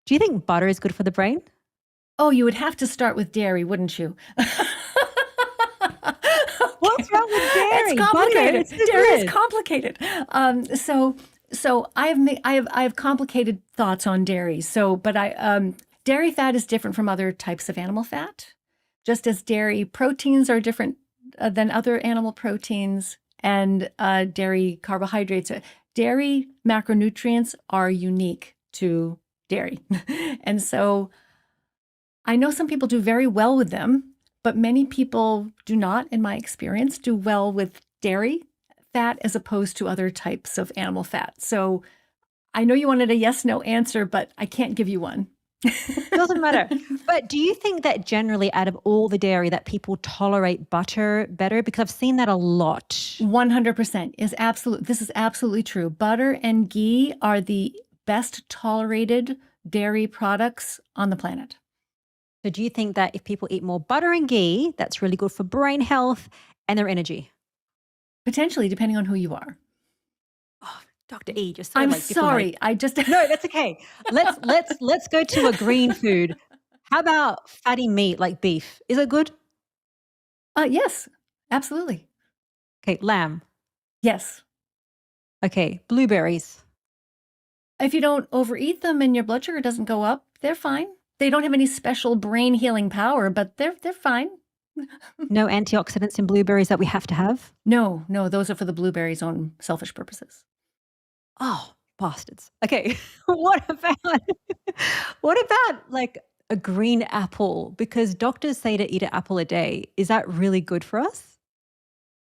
Do you think butter is good for the brain? Oh, you would have to start with dairy, wouldn't you? What's wrong with dairy? It's complicated. Butter, it's Dairy is good. complicated. So I have complicated thoughts on dairy. But dairy fat is different from other types of animal fat, just as dairy proteins are different than other animal proteins, and dairy carbohydrates. Dairy macronutrients are unique to dairy, and so I know some people do very well with them, but many people do not, in my experience, do well with dairy fat as opposed to other types of animal fat. So I know you wanted a yes/no answer, but I can't give you one. Doesn't matter. But do you think that generally out of all the dairy that people tolerate butter better? Because I've seen that a lot. 100% is absolute. This is absolutely true. Butter and ghee are the best tolerated dairy products on the planet. So do you think that if people eat more butter and ghee, that's really good for brain health and their energy? Potentially, depending on who you are. Oh, Dr. E, just so I'm like sorry. diplomatic. I just No, that's okay. Let's go to a green food. How about fatty meat like beef? Is it good? yes, absolutely. Okay, lamb. Yes. Okay, blueberries. If you don't overeat them and your blood sugar doesn't go up, they're fine. They don't have any special brain healing power, but they're fine. No antioxidants in blueberries that we have to have? No, those are for the blueberries' own selfish purposes. Oh, bastards. Okay. What about like a green apple? Because doctors say to eat an apple a day. Is that really good for us?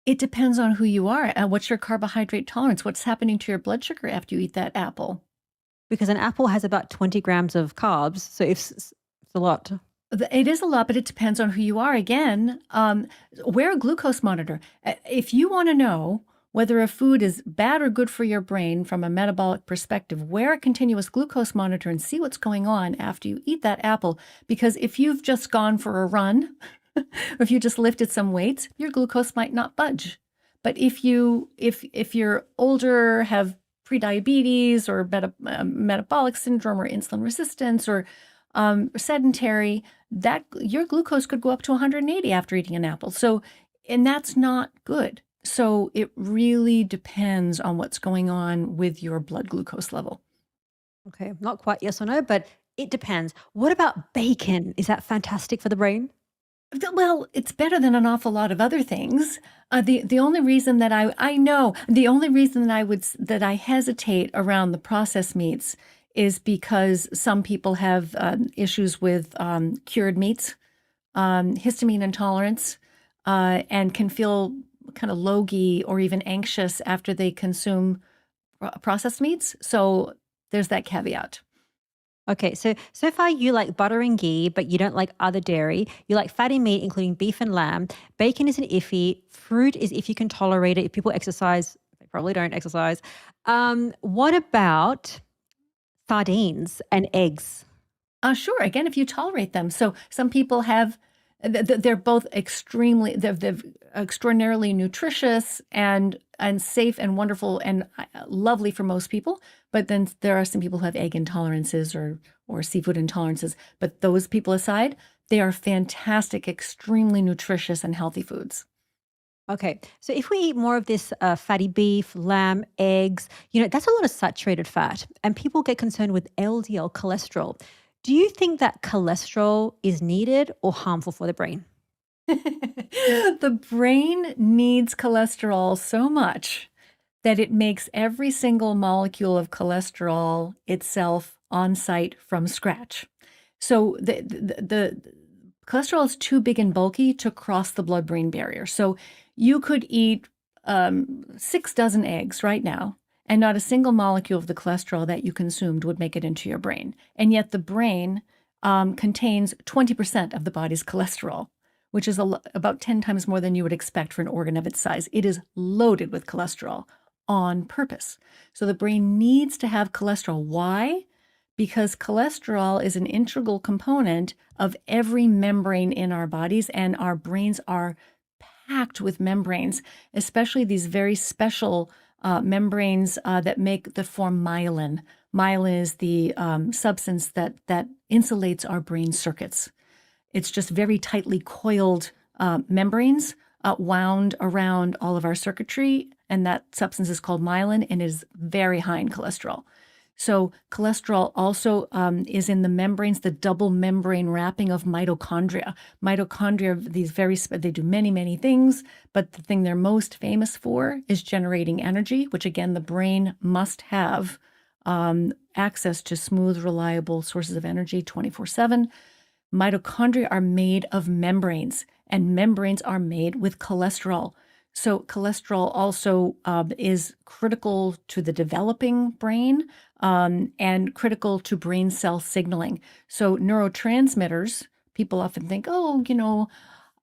It depends on who you are and what's your carbohydrate tolerance. What's happening to your blood sugar after you eat that apple? Because an apple has about 20 grams of carbs. So if it's a lot. It is a lot, but it depends on who you are. Again, wear a glucose monitor. If you want to know whether a food is bad or good for your brain from a metabolic perspective, wear a continuous glucose monitor and see what's going on after you eat that apple. Because if you've just gone for a run, or if you just lifted some weights, your glucose might not budge. But if you're older, have prediabetes or metabolic syndrome or insulin resistance or sedentary, that your glucose could go up to 180 after eating an apple. So, and that's not good. So it really depends on what's going on with your blood glucose level. Okay, not quite yes or no, but it depends. What about bacon? Is that fantastic for the brain? Well, it's better than an awful lot of other things. The only reason that I know the only reason that that I hesitate around the processed meats is because some people have issues with cured meats, histamine intolerance, and can feel kind of logy or even anxious after they consume processed meats. So there's that caveat. Okay, so far you like butter and ghee, but you don't like other dairy. You like fatty meat, including beef and lamb. Bacon is an iffy. Fruit is if you can tolerate it. If people exercise, they probably don't exercise. What about sardines and eggs? Sure. Again, if you tolerate them. So some people have, they're both they're extraordinarily nutritious and safe and wonderful and lovely for most people. But then there are some people who have egg intolerances or seafood intolerances. But those people aside, they are fantastic, extremely nutritious and healthy foods. Okay, so if we eat more of this fatty beef, lamb, eggs, that's a lot of saturated fat, and people get concerned with LDL cholesterol. Do you think that cholesterol is needed or harmful for the brain? The brain needs cholesterol so much that it makes every single molecule of cholesterol itself on site from scratch. So the cholesterol is too big and bulky to cross the blood-brain barrier. So you could eat 6 dozen eggs right now, and not a single molecule of the cholesterol that you consumed would make it into your brain. And yet the brain contains 20% of the body's cholesterol, which is about 10 times more than you would expect for an organ of its size. It is loaded with cholesterol on purpose. So the brain needs to have cholesterol. Why? Because cholesterol is an integral component of every membrane in our bodies, and our brains are packed with membranes, especially these very special membranes that form myelin. Myelin is the substance that insulates our brain circuits. It's just very tightly coiled membranes wound around all of our circuitry, and that substance is called myelin and is very high in cholesterol. So cholesterol also is in the membranes, the double membrane wrapping of mitochondria. Mitochondria, they do many, many things, but the thing they're most famous for is generating energy, which again, the brain must have access to smooth, reliable sources of energy 24/7. Mitochondria are made of membranes, and membranes are made with cholesterol. So cholesterol also is critical to the developing brain and critical to brain cell signaling. So neurotransmitters, people often think, oh,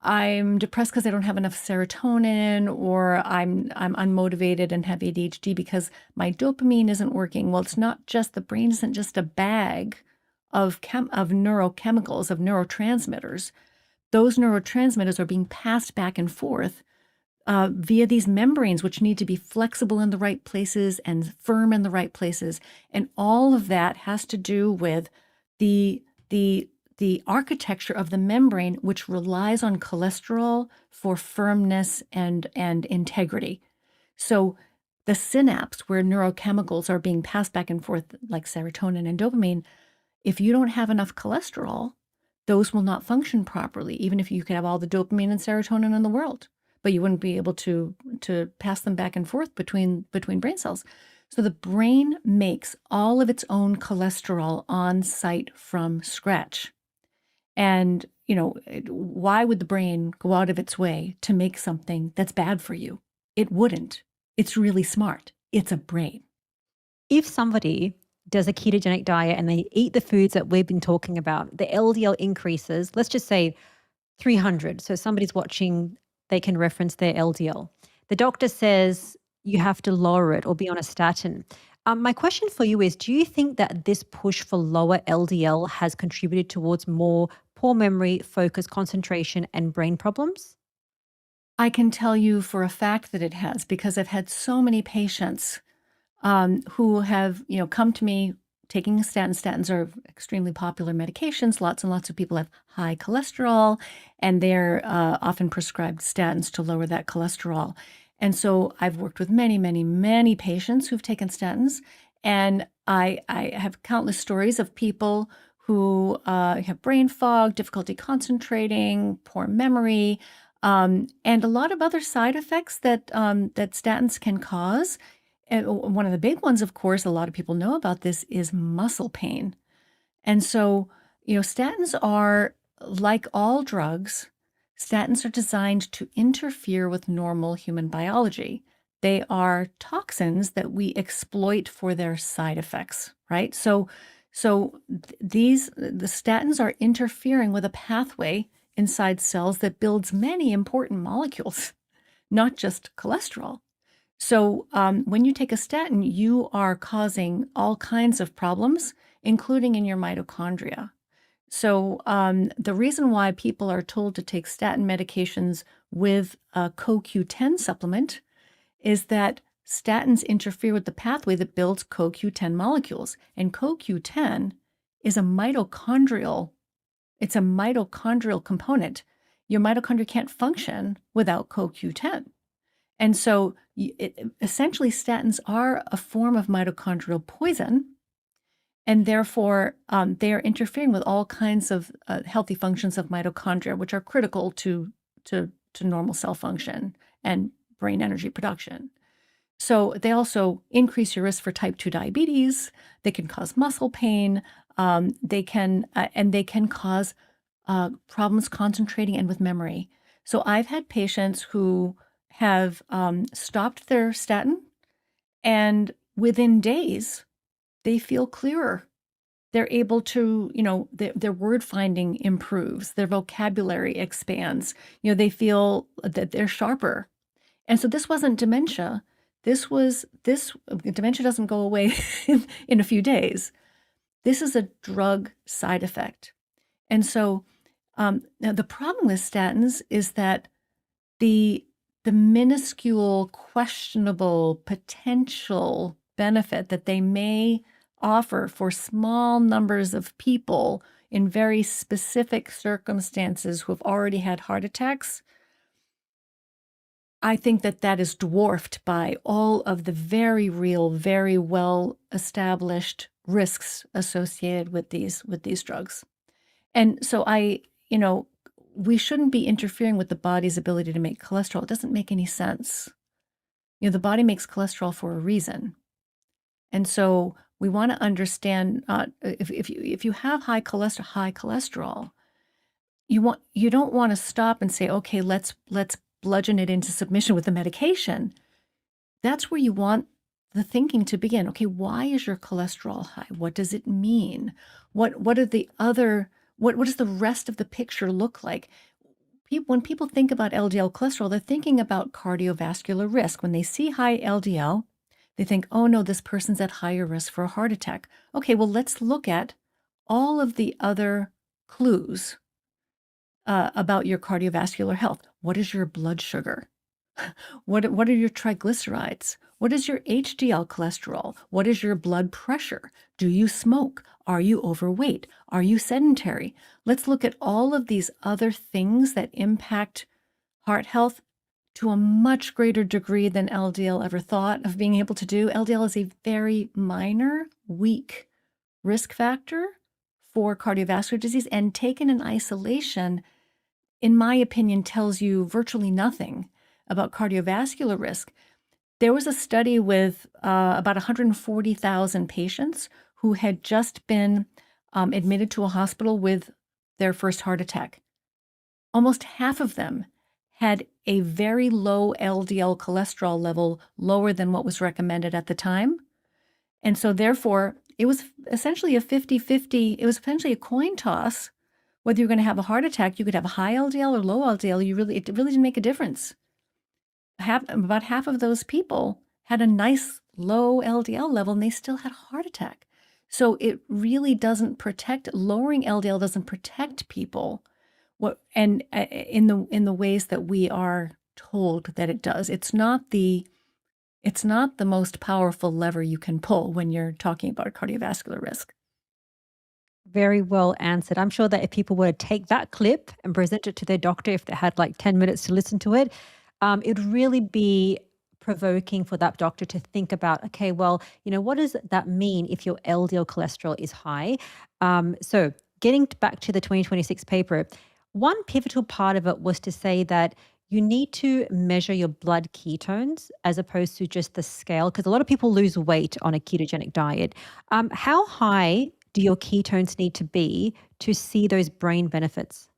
I'm depressed because I don't have enough serotonin, or I'm unmotivated and have ADHD because my dopamine isn't working. Well, it's not just the brain isn't just a bag of neurochemicals, of neurotransmitters. Those neurotransmitters are being passed back and forth via these membranes, which need to be flexible in the right places and firm in the right places. And all of that has to do with the architecture of the membrane, which relies on cholesterol for firmness and integrity. So the synapse where neurochemicals are being passed back and forth, like serotonin and dopamine, if you don't have enough cholesterol, those will not function properly, even if you could have all the dopamine and serotonin in the world, but you wouldn't be able to pass them back and forth between brain cells. So the brain makes all of its own cholesterol on site from scratch. And, why would the brain go out of its way to make something that's bad for you? It wouldn't. It's really smart. It's a brain. If somebody does a ketogenic diet and they eat the foods that we've been talking about, the LDL increases, let's just say 300. So somebody's watching, they can reference their LDL. The doctor says you have to lower it or be on a statin. My question for you is, do you think that this push for lower LDL has contributed towards more poor memory, focus, concentration, and brain problems? I can tell you for a fact that it has because I've had so many patients who have, come to me taking statins. Statins are extremely popular medications. Lots and lots of people have high cholesterol, and they're often prescribed statins to lower that cholesterol. And so I've worked with many, many, many patients who've taken statins, and I have countless stories of people who have brain fog, difficulty concentrating, poor memory, and a lot of other side effects that statins can cause. And one of the big ones, of course, a lot of people know about this is muscle pain. And so, statins are like all drugs, statins are designed to interfere with normal human biology. They are toxins that we exploit for their side effects, right? The statins are interfering with a pathway inside cells that builds many important molecules, not just cholesterol. So when you take a statin, you are causing all kinds of problems, including in your mitochondria. So the reason why people are told to take statin medications with a CoQ10 supplement is that statins interfere with the pathway that builds CoQ10 molecules. And CoQ10 is it's a mitochondrial component. Your mitochondria can't function without CoQ10. And so essentially statins are a form of mitochondrial poison, and therefore they are interfering with all kinds of healthy functions of mitochondria, which are critical to normal cell function and brain energy production. So they also increase your risk for type 2 diabetes. They can cause muscle pain. They can cause problems concentrating and with memory. So I've had patients who have stopped their statin, and within days, they feel clearer. They're able to, their word finding improves, their vocabulary expands. They feel that they're sharper. And so this wasn't dementia. Dementia doesn't go away in a few days. This is a drug side effect. And so now the problem with statins is that the minuscule, questionable potential benefit that they may offer for small numbers of people in very specific circumstances who have already had heart attacks, I think that is dwarfed by all of the very real, very well established risks associated with these drugs. And so we shouldn't be interfering with the body's ability to make cholesterol. It doesn't make any sense. The body makes cholesterol for a reason. And so we want to understand if you have high cholesterol, you don't want to stop and say, okay, let's bludgeon it into submission with the medication. That's where you want the thinking to begin. Okay, why is your cholesterol high? What does it mean? What does the rest of the picture look like? When people think about LDL cholesterol, they're thinking about cardiovascular risk. When they see high LDL, they think, oh no, this person's at higher risk for a heart attack. Okay, well, let's look at all of the other clues about your cardiovascular health. What is your blood sugar? What are your triglycerides? What is your HDL cholesterol? What is your blood pressure? Do you smoke? Are you overweight? Are you sedentary? Let's look at all of these other things that impact heart health to a much greater degree than LDL ever thought of being able to do. LDL is a very minor, weak risk factor for cardiovascular disease, and taken in isolation, in my opinion, tells you virtually nothing about cardiovascular risk. There was a study with about 140,000 patients who had just been admitted to a hospital with their first heart attack. Almost half of them had a very low LDL cholesterol level, lower than what was recommended at the time. And so therefore, it was essentially a 50-50. It was essentially a coin toss. Whether you're going to have a heart attack, you could have a high LDL or low LDL. It really didn't make a difference. About half of those people had a nice low LDL level and they still had a heart attack. So it really doesn't protect, lowering LDL doesn't protect people in the ways that we are told that it does. It's not the most powerful lever you can pull when you're talking about cardiovascular risk. Very well answered. I'm sure that if people were to take that clip and present it to their doctor, if they had like 10 minutes to listen to it, it'd really be provoking for that doctor to think about, okay, well, what does that mean if your LDL cholesterol is high? So, getting back to the 2026 paper, one pivotal part of it was to say that you need to measure your blood ketones as opposed to just the scale, because a lot of people lose weight on a ketogenic diet. How high do your ketones need to be to see those brain benefits?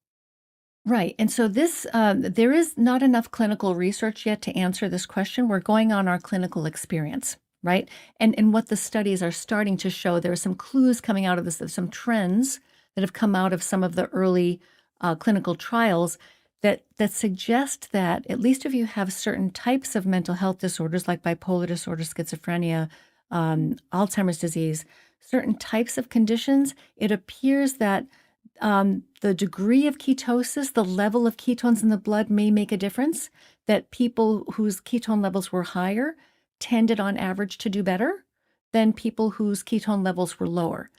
Right. And so there is not enough clinical research yet to answer this question. We're going on our clinical experience, right? And what the studies are starting to show, there are some clues coming out of this, some trends that have come out of some of the early clinical trials that suggest that at least if you have certain types of mental health disorders like bipolar disorder, schizophrenia, Alzheimer's disease, certain types of conditions, it appears that the degree of ketosis, the level of ketones in the blood may make a difference, that people whose ketone levels were higher tended on average to do better than people whose ketone levels were lower.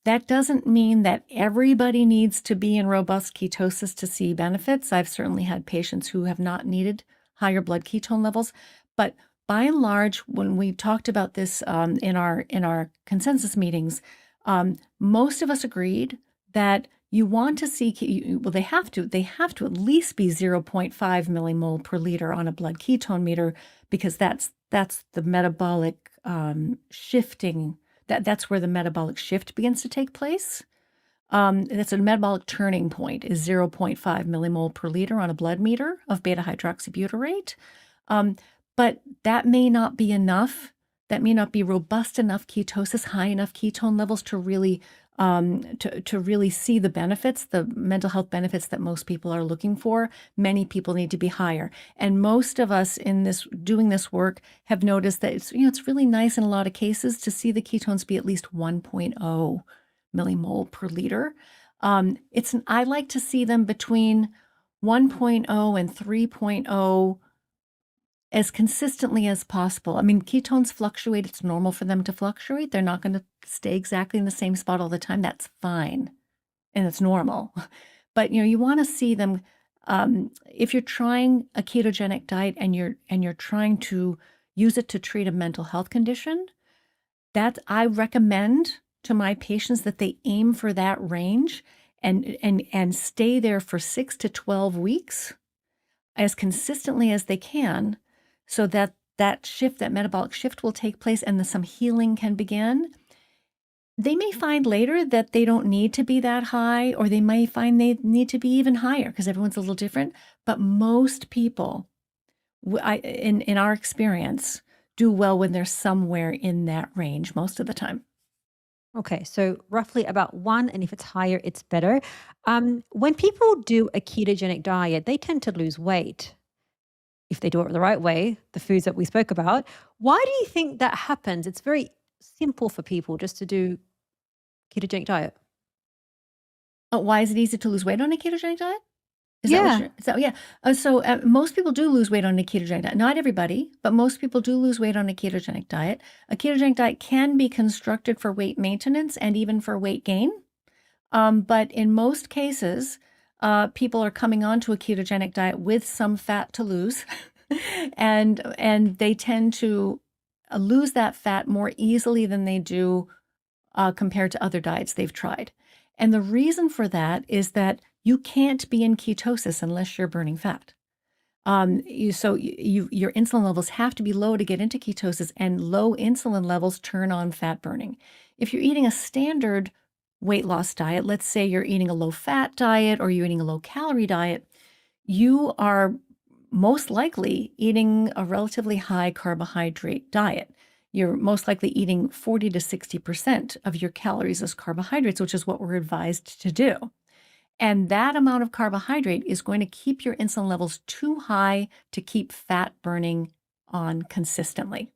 That doesn't mean that everybody needs to be in robust ketosis to see benefits. I've certainly had patients who have not needed higher blood ketone levels, but by and large, when we talked about this in our consensus meetings, most of us agreed that you want to see, well, they have to at least be 0.5 millimole per liter on a blood ketone meter, because that's the metabolic shifting. That's where the metabolic shift begins to take place. That's a metabolic turning point, is 0.5 millimole per liter on a blood meter of beta hydroxybutyrate. But that may not be enough. That may not be robust enough ketosis, high enough ketone levels to really see the benefits, the mental health benefits that most people are looking for. Many people need to be higher. And most of us doing this work have noticed that it's really nice in a lot of cases to see the ketones be at least 1.0 millimole per liter. I like to see them between 1.0 and 3.0 as consistently as possible. I mean, ketones fluctuate. It's normal for them to fluctuate. They're not going to stay exactly in the same spot all the time. That's fine, and it's normal. But you want to see them. If you're trying a ketogenic diet and you're trying to use it to treat a mental health condition, that I recommend to my patients that they aim for that range and stay there for 6 to 12 weeks as consistently as they can, so that metabolic shift will take place and some healing can begin. They may find later that they don't need to be that high, or they may find they need to be even higher, because everyone's a little different. But most people, in our experience, do well when they're somewhere in that range most of the time. Okay, so roughly about one, and if it's higher, it's better. When people do a ketogenic diet, they tend to lose weight if they do it the right way, the foods that we spoke about. Why do you think that happens? It's very simple for people just to do ketogenic diet. Why is it easy to lose weight on a ketogenic diet? Yeah. Yeah. So most people do lose weight on a ketogenic diet. Not everybody, but most people do lose weight on a ketogenic diet. A ketogenic diet can be constructed for weight maintenance and even for weight gain. But in most cases, people are coming onto a ketogenic diet with some fat to lose, and they tend to lose that fat more easily than they do compared to other diets they've tried. And the reason for that is that you can't be in ketosis unless you're burning fat. Your insulin levels have to be low to get into ketosis, and low insulin levels turn on fat burning. If you're eating a standard weight loss diet, let's say you're eating a low fat diet or you're eating a low calorie diet, you are most likely eating a relatively high carbohydrate diet. you're most likely eating 40 to 60% of your calories as carbohydrates, which is what we're advised to do. And that amount of carbohydrate is going to keep your insulin levels too high to keep fat burning on consistently.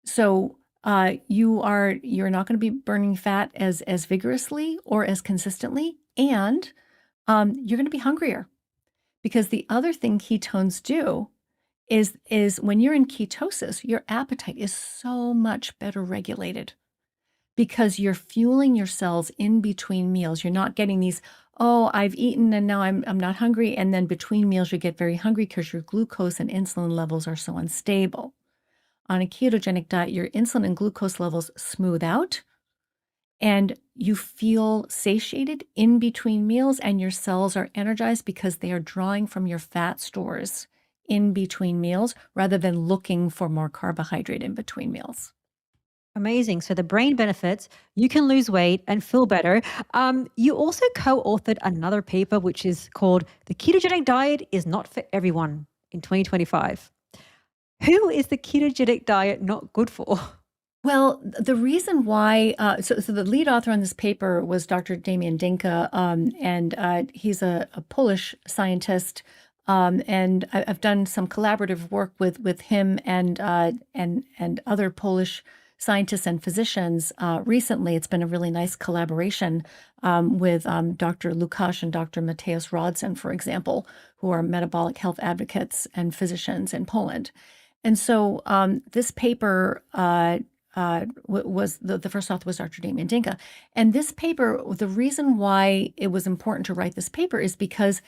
So you're not going to be burning fat as vigorously or as consistently, and you're going to be hungrier, because the other thing ketones do is when you're in ketosis, your appetite is so much better regulated because you're fueling your cells in between meals. You're not getting these, oh, I've eaten and now I'm not hungry, and then between meals you get very hungry because your glucose and insulin levels are so unstable. On a ketogenic diet, your insulin and glucose levels smooth out and you feel satiated in between meals, and your cells are energized because they are drawing from your fat stores in between meals rather than looking for more carbohydrate in between meals. Amazing. So the brain benefits, you can lose weight and feel better. You also co authored another paper, which is called The Ketogenic Diet is Not for Everyone in 2025. Who is the ketogenic diet not good for? Well, the reason why, so the lead author on this paper was Dr. Damian Dinka, and he's a Polish scientist, and I've done some collaborative work with him and other Polish scientists and physicians recently. It's been a really nice collaboration with Dr. Lukasz and Dr. Mateusz Rodson, for example, who are metabolic health advocates and physicians in Poland. And so this paper was the first author was Dr. Damian Dinka. And this paper, the reason why it was important to write this paper is because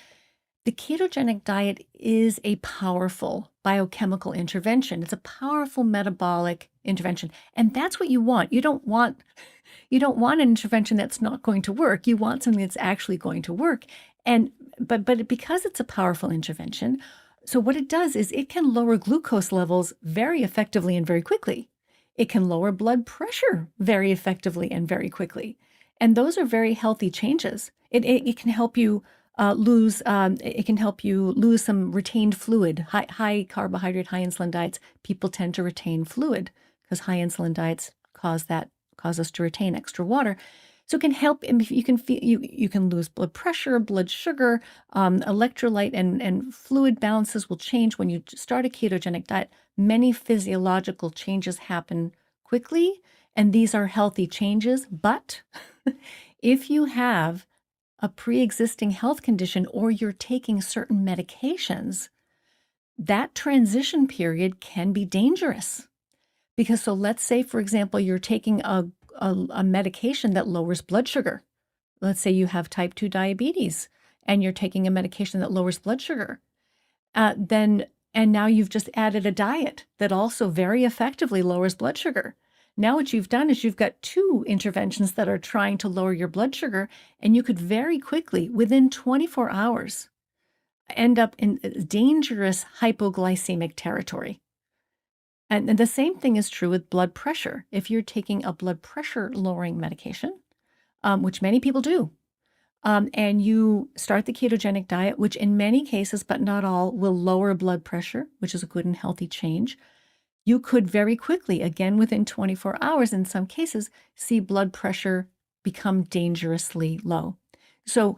the ketogenic diet is a powerful biochemical intervention. It's a powerful metabolic intervention. And that's what you want. You don't want an intervention that's not going to work. You want something that's actually going to work. And but because it's a powerful intervention, so what it does is it can lower glucose levels very effectively and very quickly. It can lower blood pressure very effectively and very quickly. And those are very healthy changes. It can help you lose some retained fluid. High carbohydrate, high insulin diets, people tend to retain fluid because high insulin diets cause us to retain extra water. So it can help. If you can feel you can lose blood pressure, blood sugar, electrolyte and fluid balances will change when you start a ketogenic diet. Many physiological changes happen quickly, and these are healthy changes. But if you have a pre-existing health condition or you're taking certain medications, that transition period can be dangerous. Because so let's say, for example, you're taking a medication that lowers blood sugar. Let's say you have type 2 diabetes and you're taking a medication that lowers blood sugar. And now you've just added a diet that also very effectively lowers blood sugar. Now what you've done is you've got two interventions that are trying to lower your blood sugar, and you could very quickly, within 24 hours, end up in dangerous hypoglycemic territory. And the same thing is true with blood pressure. If you're taking a blood pressure lowering medication, which many people do, and you start the ketogenic diet, which in many cases, but not all, will lower blood pressure, which is a good and healthy change, you could very quickly, again within 24 hours in some cases, see blood pressure become dangerously low. So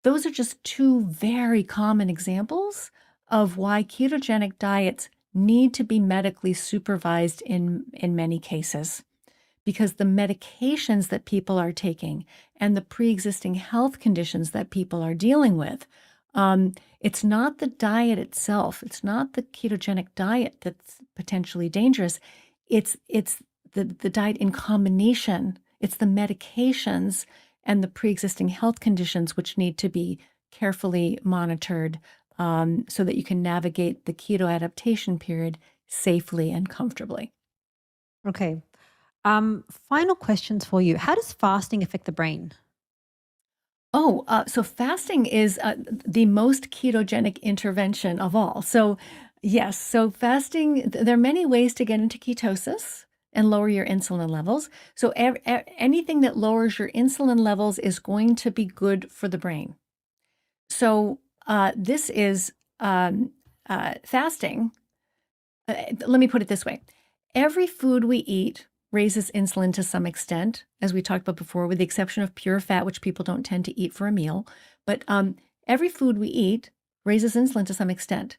those are just two very common examples of why ketogenic diets need to be medically supervised in many cases, because the medications that people are taking and the pre-existing health conditions that people are dealing with, it's not the diet itself. It's not the ketogenic diet that's potentially dangerous. It's the diet in combination. It's the medications and the pre-existing health conditions which need to be carefully monitored so that you can navigate the keto adaptation period safely and comfortably. Okay. Final questions for you. How does fasting affect the brain? Oh, so fasting is the most ketogenic intervention of all. So, yes, so fasting, there are many ways to get into ketosis and lower your insulin levels. So, anything that lowers your insulin levels is going to be good for the brain. So, this is fasting. Let me put it this way. Every food we eat raises insulin to some extent, as we talked about before, with the exception of pure fat, which people don't tend to eat for a meal. But every food we eat raises insulin to some extent.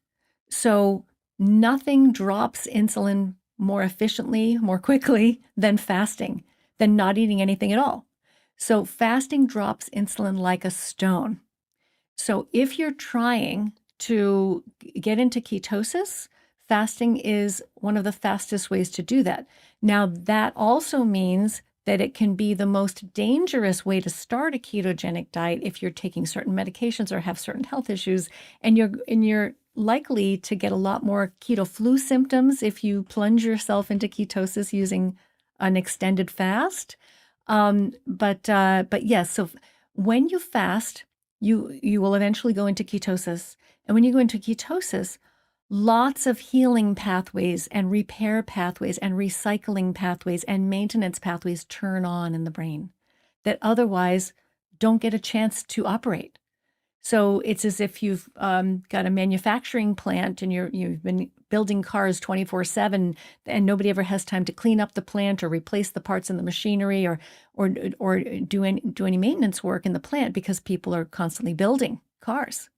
So nothing drops insulin more efficiently, more quickly than fasting, than not eating anything at all. So fasting drops insulin like a stone. So if you're trying to get into ketosis, fasting is one of the fastest ways to do that. Now, that also means that it can be the most dangerous way to start a ketogenic diet if you're taking certain medications or have certain health issues, and you're likely to get a lot more keto flu symptoms if you plunge yourself into ketosis using an extended fast. But yes, so when you fast, you will eventually go into ketosis. And when you go into ketosis, lots of healing pathways and repair pathways and recycling pathways and maintenance pathways turn on in the brain that otherwise don't get a chance to operate. So it's as if you've got a manufacturing plant and you've been building cars 24/7, and nobody ever has time to clean up the plant or replace the parts in the machinery or do any maintenance work in the plant because people are constantly building cars.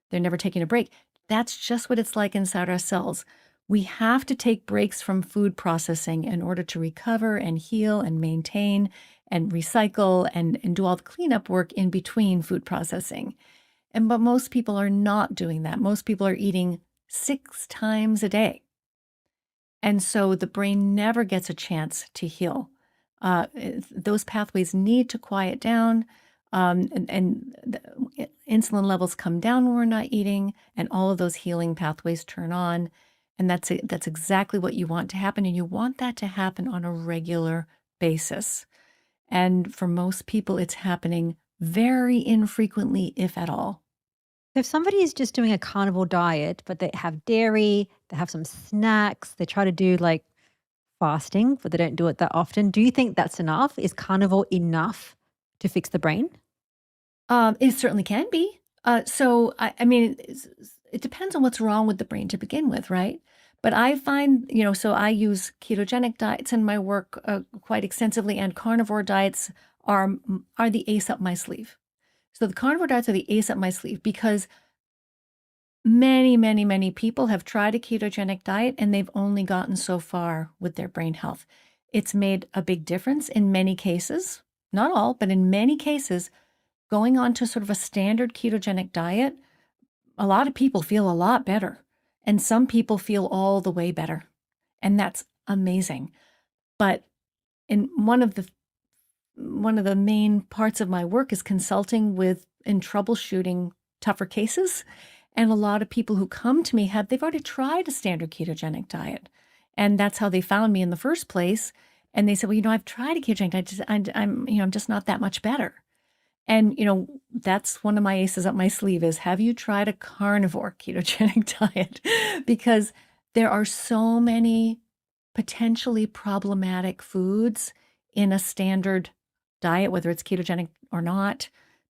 They're never taking a break. That's just what it's like inside our cells. We have to take breaks from food processing in order to recover and heal and maintain and recycle and do all the cleanup work in between food processing. But most people are not doing that. Most people are eating 6 times a day. And so the brain never gets a chance to heal. Those pathways need to quiet down, and the insulin levels come down when we're not eating, and all of those healing pathways turn on. And that's exactly what you want to happen. And you want that to happen on a regular basis. And for most people, it's happening very infrequently, if at all. If somebody is just doing a carnivore diet, but they have dairy, they have some snacks, they try to do like fasting, but they don't do it that often. Do you think that's enough? Is carnivore enough to fix the brain? It certainly can be. So I mean, it depends on what's wrong with the brain to begin with, right? But I find, so I use ketogenic diets in my work quite extensively, and carnivore diets are the ace up my sleeve. So the carnivore diets are the ace up my sleeve because many, many, many people have tried a ketogenic diet and they've only gotten so far with their brain health. It's made a big difference in many cases, not all, but in many cases, going on to sort of a standard ketogenic diet, a lot of people feel a lot better. And some people feel all the way better. And that's amazing. But in one of the main parts of my work is consulting with and troubleshooting tougher cases. And a lot of people who come to me they've already tried a standard ketogenic diet. And that's how they found me in the first place. And they said, well, I've tried a ketogenic diet. I'm just not that much better. And, that's one of my aces up my sleeve is, have you tried a carnivore ketogenic diet? Because there are so many potentially problematic foods in a standard diet, whether it's ketogenic or not,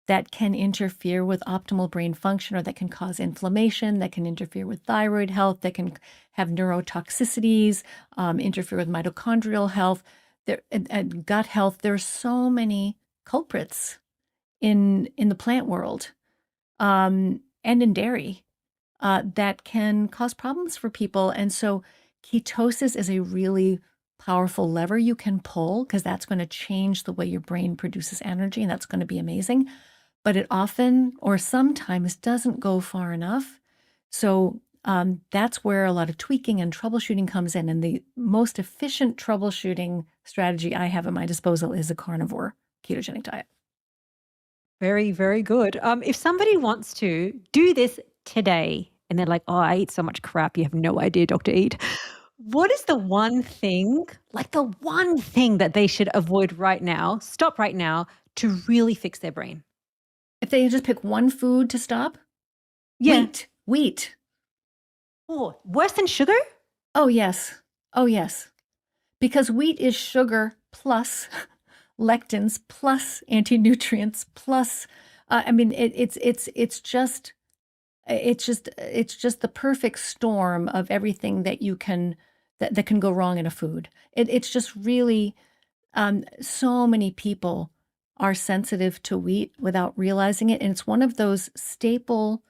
that can interfere with optimal brain function or that can cause inflammation, that can interfere with thyroid health, that can have neurotoxicities, interfere with mitochondrial health, and gut health. There are so many culprits in the plant world, and in dairy, that can cause problems for people. And so ketosis is a really powerful lever you can pull because that's going to change the way your brain produces energy, and that's going to be amazing. But it often or sometimes doesn't go far enough. So that's where a lot of tweaking and troubleshooting comes in. And the most efficient troubleshooting strategy I have at my disposal is a carnivore ketogenic diet. Very, very good. If somebody wants to do this today and they're like, oh, I eat so much crap, you have no idea, Dr. Eat. What is the one thing, like the one thing that they should avoid right now, stop right now to really fix their brain? If they just pick one food to stop, Yeah. wheat. Oh, worse than sugar? Oh, yes. Oh, yes. Because wheat is sugar plus lectins plus anti-nutrients plus, I mean, it's just the perfect storm of everything that you can that can go wrong in a food. It's just really, so many people are sensitive to wheat without realizing it. And it's one of those staple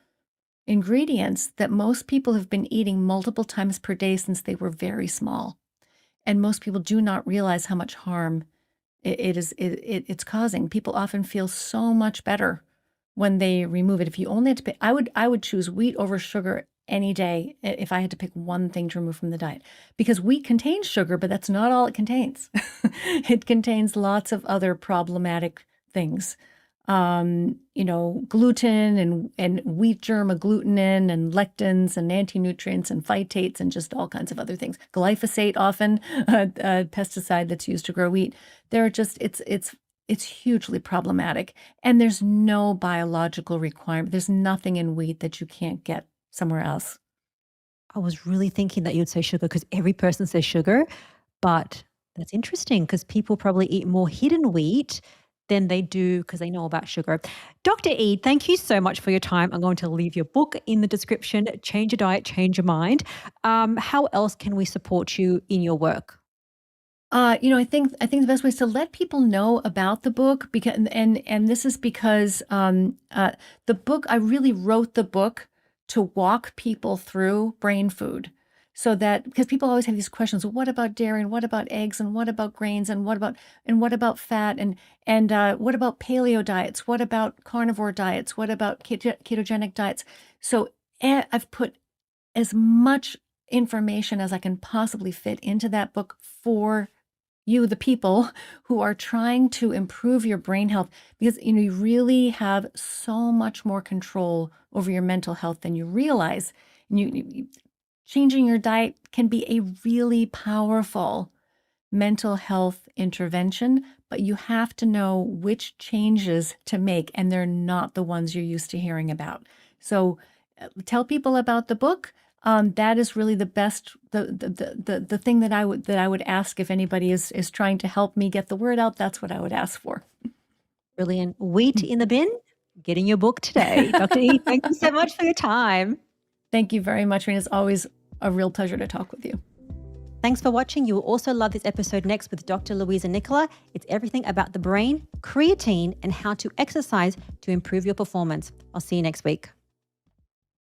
ingredients that most people have been eating multiple times per day since they were very small. And most people do not realize how much harm it's causing. People often feel so much better when they remove it. If you only had to pick, I would choose wheat over sugar any day if I had to pick one thing to remove from the diet. Because wheat contains sugar, but that's not all it contains. It contains lots of other problematic things. Gluten and wheat germ agglutinin and lectins and anti-nutrients and phytates and just all kinds of other things. Glyphosate, often a pesticide that's used to grow wheat. It's hugely problematic, and there's no biological requirement. There's nothing in wheat that you can't get somewhere else. I was really thinking that you'd say sugar because every person says sugar, but that's interesting because people probably eat more hidden wheat than they do because they know about sugar. Dr. E, thank you so much for your time. I'm going to leave your book in the description, Change Your Diet, Change Your Mind. How else can we support you in your work? I think the best way is to let people know about the book, because and this is because the book, I really wrote the book to walk people through brain food, so that, because people always have these questions, well, what about dairy and what about eggs and what about grains and what about fat and what about paleo diets, what about carnivore diets, what about ketogenic diets. So I've put as much information as I can possibly fit into that book for you, the people who are trying to improve your brain health, because you really have so much more control over your mental health than you realize. And changing your diet can be a really powerful mental health intervention, but you have to know which changes to make, and they're not the ones you're used to hearing about. So tell people about the book. That is really the best, the thing that I would ask if anybody is trying to help me get the word out. That's what I would ask for. Brilliant. Wheat in the bin, getting your book today. Dr. E, thank you so much for your time. Thank you very much, Rena. It's always a real pleasure to talk with you. Thanks for watching. You will also love this episode next with Dr. Louisa Nicola. It's everything about the brain, creatine, and how to exercise to improve your performance. I'll see you next week.